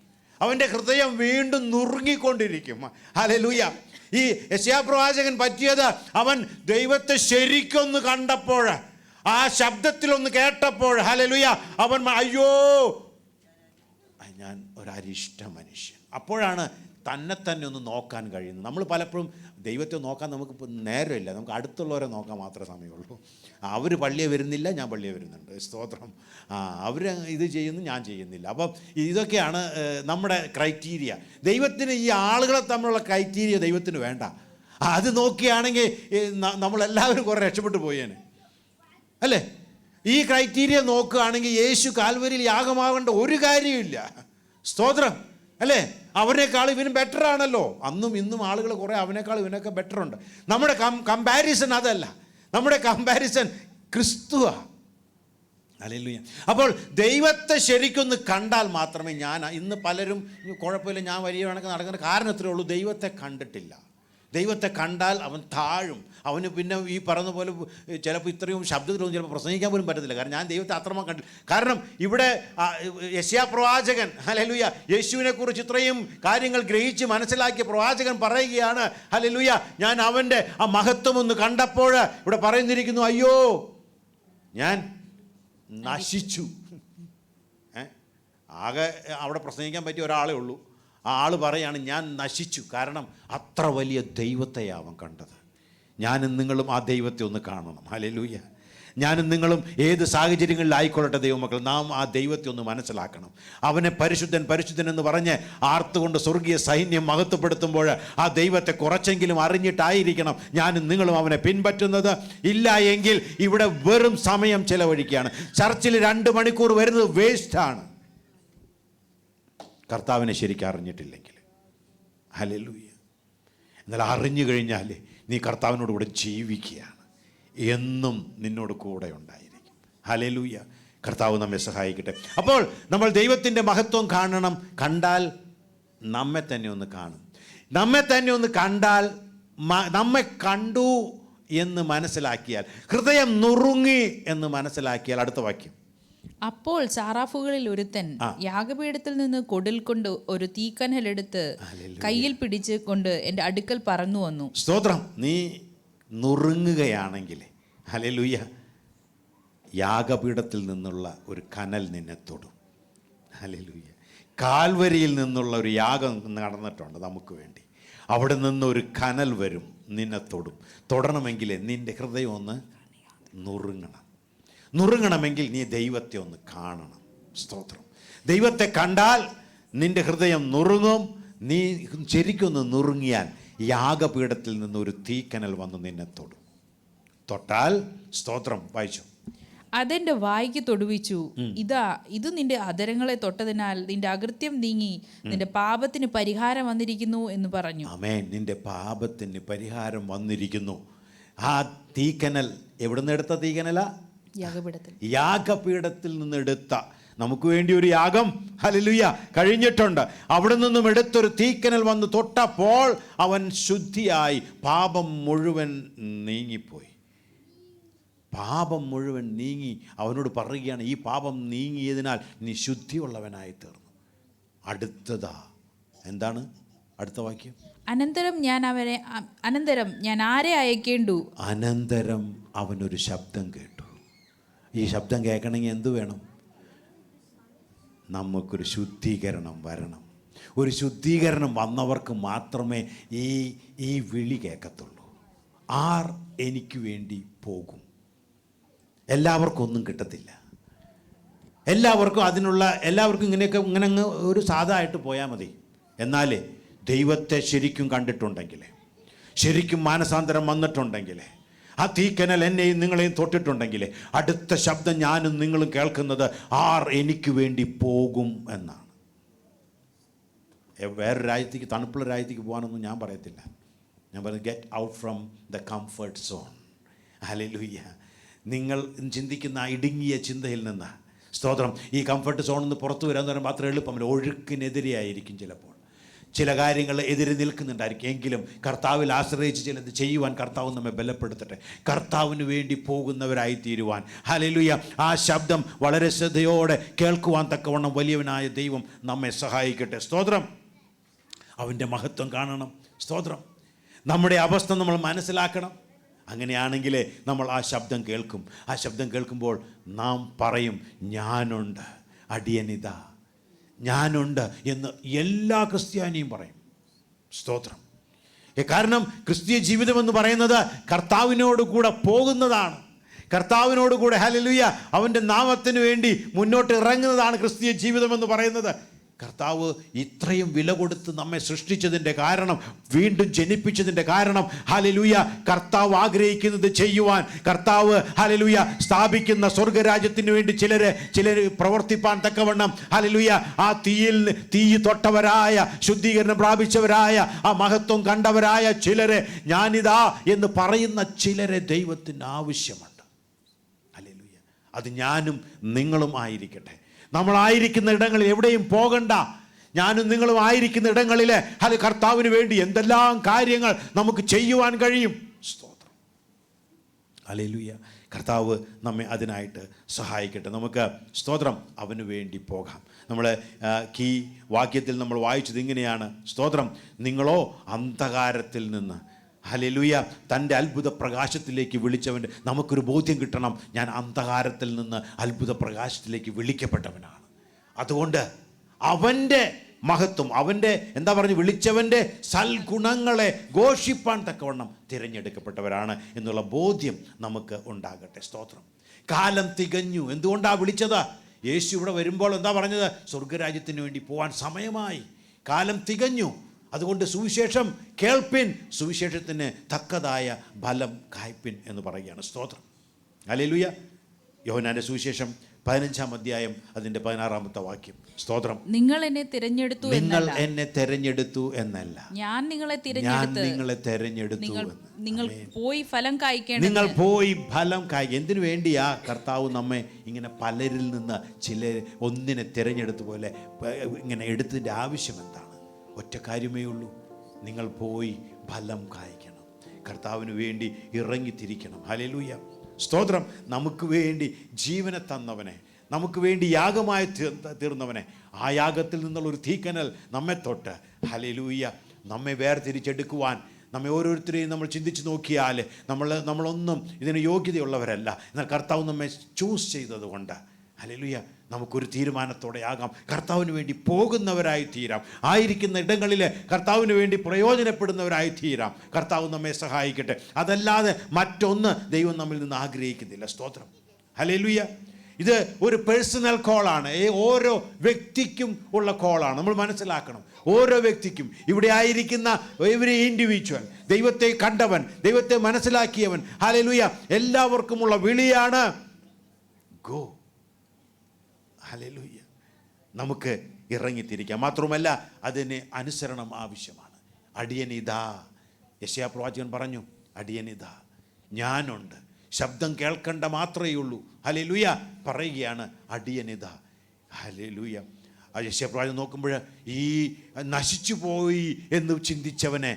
അവൻ്റെ ഹൃദയം വീണ്ടും നുറുങ്ങിക്കൊണ്ടിരിക്കും. ഹല്ലേലൂയ. ഈ യെശയ്യാ പ്രവാചകൻ പറ്റിയത്, അവൻ ദൈവത്തെ ശരിക്കൊന്ന് കണ്ടപ്പോൾ, ആ ശബ്ദത്തിലൊന്ന് കേട്ടപ്പോൾ, ഹല്ലേലൂയ, അവൻ അയ്യോ ഞാൻ ഒരരിഷ്ട മനുഷ്യൻ. അപ്പോഴാണ് തന്നെ ഒന്ന് നോക്കാൻ കഴിയുന്നത്. നമ്മൾ പലപ്പോഴും ദൈവത്തെ നോക്കാൻ നമുക്ക് നേരമില്ല. നമുക്ക് അടുത്തുള്ളവരെ നോക്കാൻ മാത്രമേ സമയമുള്ളൂ. അവർ പള്ളിയെ വരുന്നില്ല, ഞാൻ പള്ളിയെ വരുന്നുണ്ട്. സ്തോത്രം. അവർ ഇത് ചെയ്യുന്നു, ഞാൻ ചെയ്യുന്നില്ല. അപ്പം ഇതൊക്കെയാണ് നമ്മുടെ ക്രൈറ്റീരിയ. ദൈവത്തിന് ഈ ആളുകളെ തമ്മിലുള്ള ക്രൈറ്റീരിയ ദൈവത്തിന് വേണ്ട. അത് നോക്കിയാണെങ്കിൽ നമ്മളെല്ലാവരും കുറേ രക്ഷപ്പെട്ടു പോയേനെ, അല്ലേ? ഈ ക്രൈറ്റീരിയ നോക്കുകയാണെങ്കിൽ യേശു കാൽവരിയിൽ യാഗമാകേണ്ട ഒരു കാര്യമില്ല. സ്തോത്രം, അല്ലേ? അവനേക്കാൾ ഇവനും ബെറ്റർ ആണല്ലോ. അന്നും ഇന്നും ആളുകൾ കുറേ അവനേക്കാൾ ഇവനൊക്കെ ബെറ്റർ ഉണ്ട്. നമ്മുടെ കമ്പാരിസൺ അതല്ല, നമ്മുടെ കമ്പാരിസൺ ക്രിസ്തുവാണ്. ഹല്ലേലൂയ. അപ്പോൾ ദൈവത്തെ ശരിക്കൊന്ന് കണ്ടാൽ മാത്രമേ ഇന്ന് പലരും കുഴപ്പമില്ല, ഞാൻ വലിയ കണക്ക് നടക്കുന്ന കാരണം എത്രയേ ഉള്ളൂ, ദൈവത്തെ കണ്ടിട്ടില്ല. ദൈവത്തെ കണ്ടാൽ അവൻ താഴും. അവന് പിന്നെ ഈ പറയുന്ന പോലെ ചിലപ്പോൾ ഇത്രയും ശബ്ദത്തിലൊന്നും ചിലപ്പോൾ പ്രസംഗിക്കാൻ പോലും പറ്റത്തില്ല. കാരണം ഞാൻ ദൈവത്തെ അത്രമാത്രം കണ്ടില്ല. കാരണം ഇവിടെ യെശയ്യാ പ്രവാചകൻ, ഹല്ലേലൂയ, യേശുവിനെക്കുറിച്ച് ഇത്രയും കാര്യങ്ങൾ ഗ്രഹിച്ച് മനസ്സിലാക്കിയ പ്രവാചകൻ പറയുകയാണ്, ഹല്ലേലൂയ, ഞാൻ അവൻ്റെ ആ മഹത്വം ഒന്ന് കണ്ടപ്പോൾ, ഇവിടെ പറയുന്നിരിക്കുന്നു, അയ്യോ ഞാൻ നശിച്ചു. ആകെ അവിടെ പ്രസംഗിക്കാൻ പറ്റിയ ഒരാളേ ഉള്ളൂ. ആ ആൾ പറയാണ്, ഞാൻ നശിച്ചു. കാരണം അത്ര വലിയ ദൈവത്തെയാണ് അവൻ കണ്ടത്. ഞാനും നിങ്ങളും ആ ദൈവത്തെ ഒന്ന് കാണണം. ഹല്ലേലൂയ. ഞാനും നിങ്ങളും ഏത് സാഹചര്യങ്ങളിലായിക്കൊള്ളട്ടെ ദൈവമക്കൾ, നാം ആ ദൈവത്തെ ഒന്ന് മനസ്സിലാക്കണം. അവനെ പരിശുദ്ധൻ പരിശുദ്ധൻ എന്ന് പറഞ്ഞ് ആർത്തുകൊണ്ട് സ്വർഗീയ സൈന്യം മഹത്വപ്പെടുത്തുമ്പോൾ ആ ദൈവത്തെ കുറച്ചെങ്കിലും അറിഞ്ഞിട്ടായിരിക്കണം ഞാനും നിങ്ങളും അവനെ പിൻപറ്റുന്നത്. ഇല്ല എങ്കിൽ ഇവിടെ വെറും സമയം ചെലവഴിക്കുകയാണ്. ചർച്ചിൽ 2 മണിക്കൂർ വരുന്നത് വേസ്റ്റാണ്, കർത്താവിനെ ശരിക്കും അറിഞ്ഞിട്ടില്ലെങ്കിൽ. ഹല്ലേലൂയ. എന്നാൽ അറിഞ്ഞു കഴിഞ്ഞാൽ നീ കർത്താവിനോട് കൂടെ ജീവിക്കുകയാണ്, എന്നും നിന്നോട് കൂടെ ഉണ്ടായിരിക്കും. ഹല്ലേലൂയ. കർത്താവ് നമ്മെ സഹായിക്കട്ടെ. അപ്പോൾ നമ്മൾ ദൈവത്തിൻ്റെ മഹത്വം കാണണം. കണ്ടാൽ നമ്മെ തന്നെ ഒന്ന് കാണും. നമ്മെ തന്നെ ഒന്ന് കണ്ടാൽ, നമ്മെ കണ്ടു എന്ന് മനസ്സിലാക്കിയാൽ, ഹൃദയം നുറുങ്ങി എന്ന് മനസ്സിലാക്കിയാൽ, അടുത്ത വാക്യം, അപ്പോൾ സാറാഫുകളിൽ ഒരുത്തൻ യാഗപീഠത്തിൽ നിന്ന് കൊടിൽ കൊണ്ട് ഒരു തീക്കനലെടുത്ത് കയ്യിൽ പിടിച്ച് കൊണ്ട് എൻ്റെ അടുക്കൽ പറന്നു വന്നു. സ്തോത്രം. നീ നുറുങ്ങുകയാണെങ്കിൽ, ഹല്ലേലൂയ, യാഗപീഠത്തിൽ നിന്നുള്ള ഒരു കനൽ നിന്നെ തൊടും. ഹല്ലേലൂയ. കാൽവരിയിൽ നിന്നുള്ള ഒരു യാഗം നടന്നിട്ടുണ്ട് നമുക്ക് വേണ്ടി. അവിടെ നിന്നൊരു കനൽ വരും, നിന്നെ തൊടും. തൊടണമെങ്കിൽ നിൻ്റെ ഹൃദയം ഒന്ന് നുറുങ്ങണമെങ്കിൽ നീ ദൈവത്തെ ഒന്ന് കാണണം. സ്തോത്രം. ദൈവത്തെ കണ്ടാൽ നിൻ്റെ ഹൃദയം നുറുങ്ങും. നീ ശരിക്കൊന്ന് നുറുങ്ങിയാൽ യാഗപീഠത്തിൽ നിന്നൊരു തീക്കനൽ വന്ന് നിന്നെ തൊടും. തൊട്ടാൽ, സ്തോത്രം, വായിച്ചു, അതെന്റെ വായ്ക്ക് തൊടുവിച്ചു. ഇത് നിന്റെ അധരങ്ങളെ തൊട്ടതിനാൽ നിന്റെ അകൃത്യം നീങ്ങി നിന്റെ പാപത്തിന് പരിഹാരം വന്നിരിക്കുന്നു എന്ന് പറഞ്ഞു. ആമേൻ. നിന്റെ പാപത്തിന് പരിഹാരം വന്നിരിക്കുന്നു. ആ തീക്കനൽ എവിടുന്ന് എടുത്ത തീക്കനലാ? യാഗപീഠത്തിൽ നിന്ന് എടുത്ത, നമുക്ക് വേണ്ടി ഒരു യാഗം, ഹല്ലേലൂയ, കഴിഞ്ഞിട്ടുണ്ട്. അവിടെ നിന്നും എടുത്തൊരു തീക്കനൽ വന്ന് തൊട്ടപ്പോൾ അവൻ ശുദ്ധിയായി. പാപം മുഴുവൻ നീങ്ങിപ്പോയി. പാപം മുഴുവൻ നീങ്ങി. അവനോട് പറയുകയാണ്, ഈ പാപം നീങ്ങിയതിനാൽ നീ ശുദ്ധിയുള്ളവനായി തീർന്നു. അടുത്തതാ എന്താണ്? അടുത്ത വാക്യം, അനന്തരം ഞാൻ ആരെ അയക്കേണ്ടു? അനന്തരം അവനൊരു ശബ്ദം കേട്ടു. ഈ ശബ്ദം കേൾക്കണമെങ്കിൽ എന്തു വേണം? നമുക്കൊരു ശുദ്ധീകരണം വരണം. ഒരു ശുദ്ധീകരണം വന്നവർക്ക് മാത്രമേ ഈ വിളി കേൾക്കത്തുള്ളൂ. ആർ എനിക്ക് വേണ്ടി പോകും? എല്ലാവർക്കും ഒന്നും കിട്ടത്തില്ല. എല്ലാവർക്കും ഇങ്ങനെ അങ്ങ് ഒരു സാധായിട്ട് പോയാൽ മതി. എന്നാൽ ദൈവത്തെ ശരിക്കും കണ്ടിട്ടുണ്ടെങ്കിൽ, ശരിക്കും മാനസാന്തരം വന്നിട്ടുണ്ടെങ്കിൽ, ആ തീക്കനൽ എന്നെയും നിങ്ങളെയും തൊട്ടിട്ടുണ്ടെങ്കിൽ, അടുത്ത ശബ്ദം ഞാനും നിങ്ങളും കേൾക്കുന്നത് ആർ എനിക്ക് വേണ്ടി പോകും എന്നാണ്. വേറൊരു രാജ്യത്തേക്ക്, തണുപ്പുള്ള രാജ്യത്തേക്ക് പോകാനൊന്നും ഞാൻ പറയത്തില്ല. ഞാൻ പറയുന്നത് get out from the comfort zone. Hallelujah. നിങ്ങൾ ചിന്തിക്കുന്ന ആ ഇടുങ്ങിയ ചിന്തയിൽ നിന്ന്, സ്തോത്രം, ഈ കംഫർട്ട് സോണിൽ നിന്ന് പുറത്തു വരാമെന്ന് പറയുമ്പോൾ അത്ര എളുപ്പമല്ല. ഒഴുക്കിനെതിരെയായിരിക്കും ചിലപ്പോൾ, ചില കാര്യങ്ങൾ എതിരെ നിൽക്കുന്നുണ്ടായിരിക്കും. എങ്കിലും കർത്താവിൽ ആശ്രയിച്ച് ചിലത് ചെയ്യുവാൻ കർത്താവ് നമ്മെ ബലപ്പെടുത്തട്ടെ. കർത്താവിന് വേണ്ടി പോകുന്നവരായി തീരുവാൻ, ഹല്ലേലൂയ, ആ ശബ്ദം വളരെ ശ്രദ്ധയോടെ കേൾക്കുവാൻ തക്കവണ്ണം വലിയവനായ ദൈവം നമ്മെ സഹായിക്കട്ടെ. സ്തോത്രം. അവൻ്റെ മഹത്വം കാണണം. സ്തോത്രം. നമ്മുടെ അവസ്ഥ നമ്മൾ മനസ്സിലാക്കണം. അങ്ങനെയാണെങ്കിൽ നമ്മൾ ആ ശബ്ദം കേൾക്കും. ആ ശബ്ദം കേൾക്കുമ്പോൾ നാം പറയും, ഞാനുണ്ട്, അടിയനിതാ, ഞാനുണ്ട് എന്ന് എല്ലാ ക്രിസ്ത്യാനിയും പറയും. സ്തോത്രം. കാരണം ക്രിസ്തീയ ജീവിതം എന്ന് പറയുന്നത് കർത്താവിനോട് കൂടെ പോകുന്നതാണ്. കർത്താവിനോട് കൂടെ, ഹല്ലേലൂയ, അവൻ്റെ നാമത്തിന് വേണ്ടി മുന്നോട്ട് ഇറങ്ങുന്നതാണ് ക്രിസ്തീയ ജീവിതം എന്ന് പറയുന്നത്. കർത്താവ് ഇത്രയും വില കൊടുത്ത് നമ്മെ സൃഷ്ടിച്ചതിൻ്റെ കാരണം, വീണ്ടും ജനിപ്പിച്ചതിൻ്റെ കാരണം, ഹല്ലേലൂയ, കർത്താവ് ആഗ്രഹിക്കുന്നത് ചെയ്യുവാൻ, കർത്താവ്, ഹല്ലേലൂയ, സ്ഥാപിക്കുന്ന സ്വർഗരാജ്യത്തിന് വേണ്ടി ചിലർ പ്രവർത്തിപ്പാൻ തക്കവണ്ണം, ഹല്ലേലൂയ, ആ തീ തൊട്ടവരായ, ശുദ്ധീകരണം പ്രാപിച്ചവരായ, ആ മഹത്വം കണ്ടവരായ ചിലരെ, ഞാനിതാ എന്ന് പറയുന്ന ചിലരെ ദൈവത്തിന് ആവശ്യമുണ്ട്. ഹല്ലേലൂയ. അത് ഞാനും നിങ്ങളും ആയിരിക്കട്ടെ. നമ്മളായിരിക്കുന്ന ഇടങ്ങളിൽ എവിടെയും പോകണ്ട. ഞാനും നിങ്ങളും ആയിരിക്കുന്ന ഇടങ്ങളിൽ കർത്താവിന് വേണ്ടി എന്തെല്ലാം കാര്യങ്ങൾ നമുക്ക് ചെയ്യുവാൻ കഴിയും. സ്തോത്രം. ഹല്ലേലൂയ. കർത്താവ് നമ്മെ അതിനായിട്ട് സഹായിക്കട്ടെ. നമുക്ക്, സ്തോത്രം, അവന് വേണ്ടി പോകാം. നമ്മൾ ഈ വാക്യത്തിൽ നമ്മൾ വായിച്ചത് ഇങ്ങനെയാണ്. സ്തോത്രം. നിങ്ങളോ അന്ധകാരത്തിൽ നിന്ന്, ഹല്ലേലൂയ, തൻ്റെ അത്ഭുത പ്രകാശത്തിലേക്ക് വിളിച്ചവൻ്റെ, നമുക്കൊരു ബോധ്യം കിട്ടണം, ഞാൻ അന്ധകാരത്തിൽ നിന്ന് അത്ഭുത പ്രകാശത്തിലേക്ക് വിളിക്കപ്പെട്ടവനാണ്. അതുകൊണ്ട് അവൻ്റെ മഹത്വം, അവൻ്റെ വിളിച്ചവൻ്റെ സൽഗുണങ്ങളെ ഘോഷിപ്പാൻ തക്കവണ്ണം തിരഞ്ഞെടുക്കപ്പെട്ടവരാണ് എന്നുള്ള ബോധ്യം നമുക്ക് ഉണ്ടാകട്ടെ. സ്തോത്രം. കാലം തികഞ്ഞു. എന്തുകൊണ്ടാണ് വിളിച്ചത്? യേശു ഇവിടെ വരുമ്പോൾ എന്താ പറഞ്ഞത്? സ്വർഗരാജ്യത്തിന് വേണ്ടി പോകാൻ സമയമായി, കാലം തികഞ്ഞു. അതുകൊണ്ട് സുവിശേഷം കേൾപ്പിൻ, സുവിശേഷത്തിന് തക്കതായ ഫലം കായ്പിൻ എന്ന് പറയുകയാണ്. സ്തോത്രം. ഹല്ലേലൂയ. യോഹന്നാന്റെ സുവിശേഷം 15-ാം അധ്യായം അതിൻ്റെ 16-ാമത്തെ വാക്യം. സ്തോത്രം. നിങ്ങൾ എന്നെ തിരഞ്ഞെടുത്തു എന്നല്ല, ഞാൻ നിങ്ങളെ തിരഞ്ഞെടുത്തു. നിങ്ങൾ പോയി ഫലം കായ്ക്കണം. നിങ്ങൾ പോയി ഫലം കായ്ക്കുക. എന്തിനു വേണ്ടിയാ കർത്താവ് നമ്മെ ഇങ്ങനെ പലരിൽ നിന്ന് ഒന്നിനെ തിരഞ്ഞെടുത്തു പോലെ ഇങ്ങനെ എടുത്തതിൻ്റെ ആവശ്യം എന്താണ്? ഒറ്റ കാര്യമേ ഉള്ളൂ. നിങ്ങൾ പോയി ഫലം കായ്ക്കണം. കർത്താവിന് വേണ്ടി ഇറങ്ങിത്തിരിക്കണം. ഹല്ലേലൂയ. സ്തോത്രം. നമുക്ക് വേണ്ടി ജീവനെ തന്നവനെ, നമുക്ക് വേണ്ടി യാഗമായി തീർന്നവനെ, ആ യാഗത്തിൽ നിന്നുള്ളൊരു തീക്കനൽ നമ്മെ തൊട്ട്, ഹല്ലേലൂയ, നമ്മെ വേർതിരിച്ചെടുക്കുവാൻ, നമ്മെ ഓരോരുത്തരെയും നമ്മൾ ചിന്തിച്ച് നോക്കിയാൽ നമ്മളൊന്നും ഇതിന് യോഗ്യതയുള്ളവരല്ല. എന്നാൽ കർത്താവ് നമ്മെ ചൂസ് ചെയ്തതുകൊണ്ട്, ഹല്ലേലൂയ, നമുക്കൊരു തീരുമാനത്തോടെ ആകാം. കർത്താവിന് വേണ്ടി പോകുന്നവരായി തീരാം. ആയിരിക്കുന്ന ഇടങ്ങളിൽ കർത്താവിന് വേണ്ടി പ്രയോജനപ്പെടുന്നവരായി തീരാം. കർത്താവ് നമ്മെ സഹായിക്കട്ടെ. അതല്ലാതെ മറ്റൊന്ന് ദൈവം നമ്മിൽ നിന്ന് ആഗ്രഹിക്കുന്നില്ല. സ്തോത്രം. ഹല്ലേലൂയ. ഇത് ഒരു പേഴ്സണൽ കോളാണ്. ഓരോ വ്യക്തിക്കും ഉള്ള കോളാണ്. നമ്മൾ മനസ്സിലാക്കണം. ഓരോ വ്യക്തിക്കും, ഇവിടെ ആയിരിക്കുന്ന എവരി ഇൻഡിവിജ്വൽ, ദൈവത്തെ കണ്ടവൻ, ദൈവത്തെ മനസ്സിലാക്കിയവൻ, ഹല്ലേലൂയ, എല്ലാവർക്കുമുള്ള വിളിയാണ് ഗോ. ഹല്ലേലൂയ. നമുക്ക് ഇറങ്ങിത്തിരിക്കാം. മാത്രമല്ല അതിന് അനുസരണം ആവശ്യമാണ്. അടിയനിതാ, യെശയ്യാ പ്രവാചകൻ പറഞ്ഞു, അടിയനിതാ, ഞാനുണ്ട്. ശബ്ദം കേൾക്കേണ്ട മാത്രമേ ഉള്ളൂ. ഹല്ലേലൂയ. പറയുകയാണ്, അടിയനിതാ. ഹല്ലേലൂയ. ആ യെശയ്യാ പ്രവാചകൻ നോക്കുമ്പോൾ ഈ നശിച്ചു പോയി എന്ന് ചിന്തിച്ചവനെ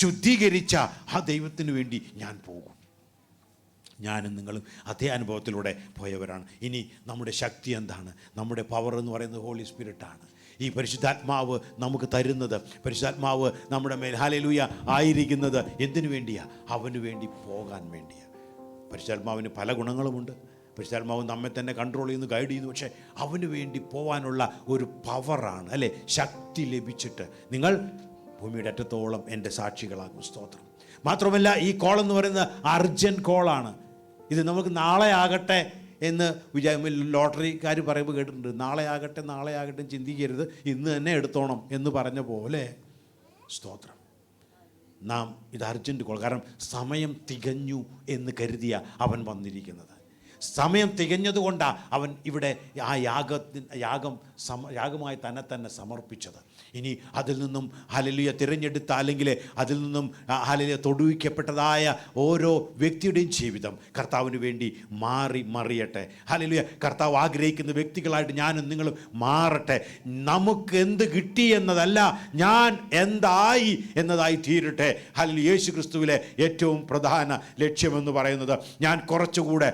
ശുദ്ധീകരിച്ച ആ ദൈവത്തിന് വേണ്ടി ഞാൻ പോകും. ഞാനും നിങ്ങളും അതേ അനുഭവത്തിലൂടെ പോയവരാണ്. ഇനി നമ്മുടെ ശക്തി എന്താണ്? നമ്മുടെ പവർ എന്ന് പറയുന്നത് ഹോളി സ്പിരിറ്റാണ്. ഈ പരിശുദ്ധാത്മാവ് നമുക്ക് തരുന്നത്, പരിശുദ്ധാത്മാവ് നമ്മുടെ മേൽ, ഹല്ലേലൂയ, ആയിരിക്കുന്നത് എന്തിനു വേണ്ടിയാണ്? അവന് വേണ്ടി പോകാൻ വേണ്ടിയാണ്. പരിശുദ്ധാത്മാവിന് പല ഗുണങ്ങളുമുണ്ട്. പരിശുദ്ധാത്മാവ് നമ്മെ തന്നെ കൺട്രോൾ ചെയ്യുന്നു, ഗൈഡ് ചെയ്യുന്നു. പക്ഷേ അവന് വേണ്ടി പോകാനുള്ള ഒരു പവറാണ്, അല്ലേ, ശക്തി ലഭിച്ചിട്ട് നിങ്ങൾ ഭൂമിയുടെ അറ്റത്തോളം എൻ്റെ സാക്ഷികളാകും. സ്തോത്രം. മാത്രമല്ല ഈ കോൾ എന്ന് പറയുന്നത് അർജൻറ്റ് കോളാണ്. ഇത് നമുക്ക് നാളെ ആകട്ടെ എന്ന് ലോട്ടറിക്കാർ പറയുമ്പോൾ കേട്ടിട്ടുണ്ട്, നാളെ ആകട്ടെ ചിന്തിക്കരുത്, ഇന്ന് തന്നെ എടുത്തോണം എന്ന് പറഞ്ഞ പോലെ. സ്തോത്രം. നാം ഇത് അർജൻറ്റ് കോൾ, കാരണം സമയം തികഞ്ഞു എന്ന് കരുതിയ അവൻ വന്നിരിക്കുന്നത്. സമയം തികഞ്ഞതുകൊണ്ടാണ് അവൻ ഇവിടെ ആ യാഗമായി തന്നെ സമർപ്പിച്ചത്. ഇനി അതിൽ നിന്നും ഹല്ലേലൂയ തിരഞ്ഞെടുത്ത, അല്ലെങ്കിൽ അതിൽ നിന്നും ഹല്ലേലൂയ തൊടുവിക്കപ്പെട്ടതായ ഓരോ വ്യക്തിയുടെയും ജീവിതം കർത്താവിന് വേണ്ടി മറിയട്ടെ. ഹല്ലേലൂയ. കർത്താവ് ആഗ്രഹിക്കുന്ന വ്യക്തികളായിട്ട് ഞാനും നിങ്ങളും മാറട്ടെ. നമുക്ക് എന്ത് കിട്ടി എന്നതല്ല, ഞാൻ എന്തായി എന്നതായി തീരട്ടെ. ഹല്ലേലൂയ. യേശു ക്രിസ്തുവിലെ ഏറ്റവും പ്രധാന ലക്ഷ്യമെന്ന് പറയുന്നത്, ഞാൻ കുറച്ചുകൂടെ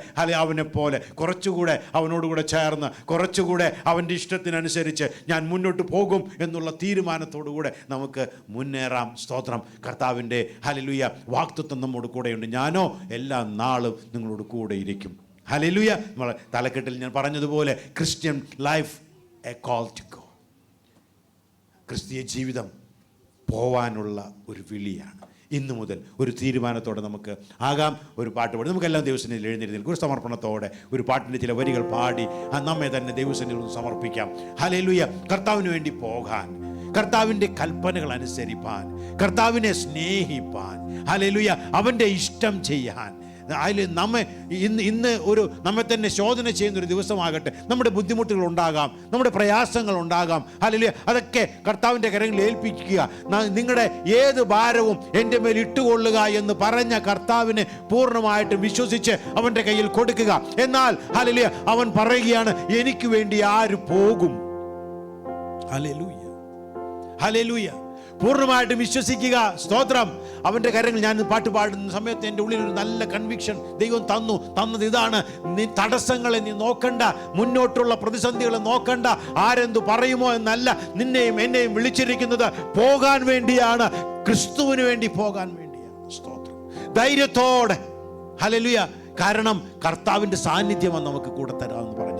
അവനെ പോലെ കുറച്ചുകൂടെ അവനോടുകൂടെ ചേർന്ന്, കുറച്ചുകൂടെ അവൻ്റെ ഇഷ്ടത്തിനനുസരിച്ച് ഞാൻ മുന്നോട്ട് പോകും എന്നുള്ള തീരുമാനത്തോടുകൂടെ നമുക്ക് മുന്നേറാം. സ്തോത്രം. കർത്താവിൻ്റെ ഹല്ലേലൂയ വാഗ്ദത്തം നമ്മോട് കൂടെയുണ്ട്. ഞാനോ എല്ലാ നാളും നിങ്ങളോട് കൂടെ ഇരിക്കും. ഹല്ലേലൂയ. നമ്മളെ തലക്കെട്ടിൽ ഞാൻ പറഞ്ഞതുപോലെ, Christian life a call to go. ക്രിസ്തീയ ജീവിതം പോവാനുള്ള ഒരു വിളിയാണ്. ഇന്നു മുതൽ ഒരു തീരുമാനത്തോടെ നമുക്ക് ആകാം. ഒരു പാട്ട് പാടി നമുക്കെല്ലാം ദൈവസന്നിധിയിൽ എഴുന്നേൽക്കും. ഒരു സമർപ്പണത്തോടെ ഒരു പാട്ടിൻ്റെ ചില വരികൾ പാടി നമ്മെ തന്നെ ദൈവസന്നിധിയിൽ സമർപ്പിക്കാം. ഹല്ലേലൂയ. കർത്താവിന് വേണ്ടി പോകാൻ, കർത്താവിൻ്റെ കൽപ്പനകൾ അനുസരിപ്പാൻ, കർത്താവിനെ സ്നേഹിപ്പാൻ, ഹല്ലേലൂയ, അവൻ്റെ ഇഷ്ടം ചെയ്യാൻ. അതിൽ നമ്മെ തന്നെ ശോധന ചെയ്യുന്നൊരു ദിവസമാകട്ടെ. നമ്മുടെ ബുദ്ധിമുട്ടുകൾ ഉണ്ടാകാം, നമ്മുടെ പ്രയാസങ്ങൾ ഉണ്ടാകാം. ഹല്ലേലൂയ. അതൊക്കെ കർത്താവിൻ്റെ കരങ്ങളിൽ ഏൽപ്പിക്കുക. നിങ്ങളുടെ ഏത് ഭാരവും എൻ്റെ മേൽ ഇട്ടുകൊള്ളുക എന്ന് പറഞ്ഞ കർത്താവിനെ പൂർണ്ണമായിട്ടും വിശ്വസിച്ച് അവൻ്റെ കയ്യിൽ കൊടുക്കുക. എന്നാൽ ഹല്ലേലൂയ, അവൻ പറയുകയാണ്, എനിക്ക് വേണ്ടി ആര് പോകും? ഹല്ലേലൂയ. ഹല്ലേലൂയ. പൂർണ്ണമായിട്ടും വിശ്വസിക്കുക. സ്തോത്രം. അവൻ്റെ കരങ്ങൾ, ഞാൻ പാട്ട് പാടുന്ന സമയത്ത് എൻ്റെ ഉള്ളിൽ ഒരു നല്ല കൺവിക്ഷൻ ദൈവം തന്നത് ഇതാണ്: നീ തടസ്സങ്ങളെ നീ നോക്കണ്ട, മുന്നോട്ടുള്ള പ്രതിസന്ധികളെ നോക്കണ്ട, ആരെന്തു പറയുമോ എന്നല്ല നിന്നെയും എന്നെയും വിളിച്ചിരിക്കുന്നത് പോകാൻ വേണ്ടിയാണ്, ക്രിസ്തുവിന് വേണ്ടി പോകാൻ വേണ്ടിയാണ്. സ്തോത്രം. ധൈര്യത്തോടെ. ഹല്ലേലൂയ. കാരണം കർത്താവിൻ്റെ സാന്നിധ്യമാണ് നമുക്ക് കൂടെ തരാമെന്ന് പറയും.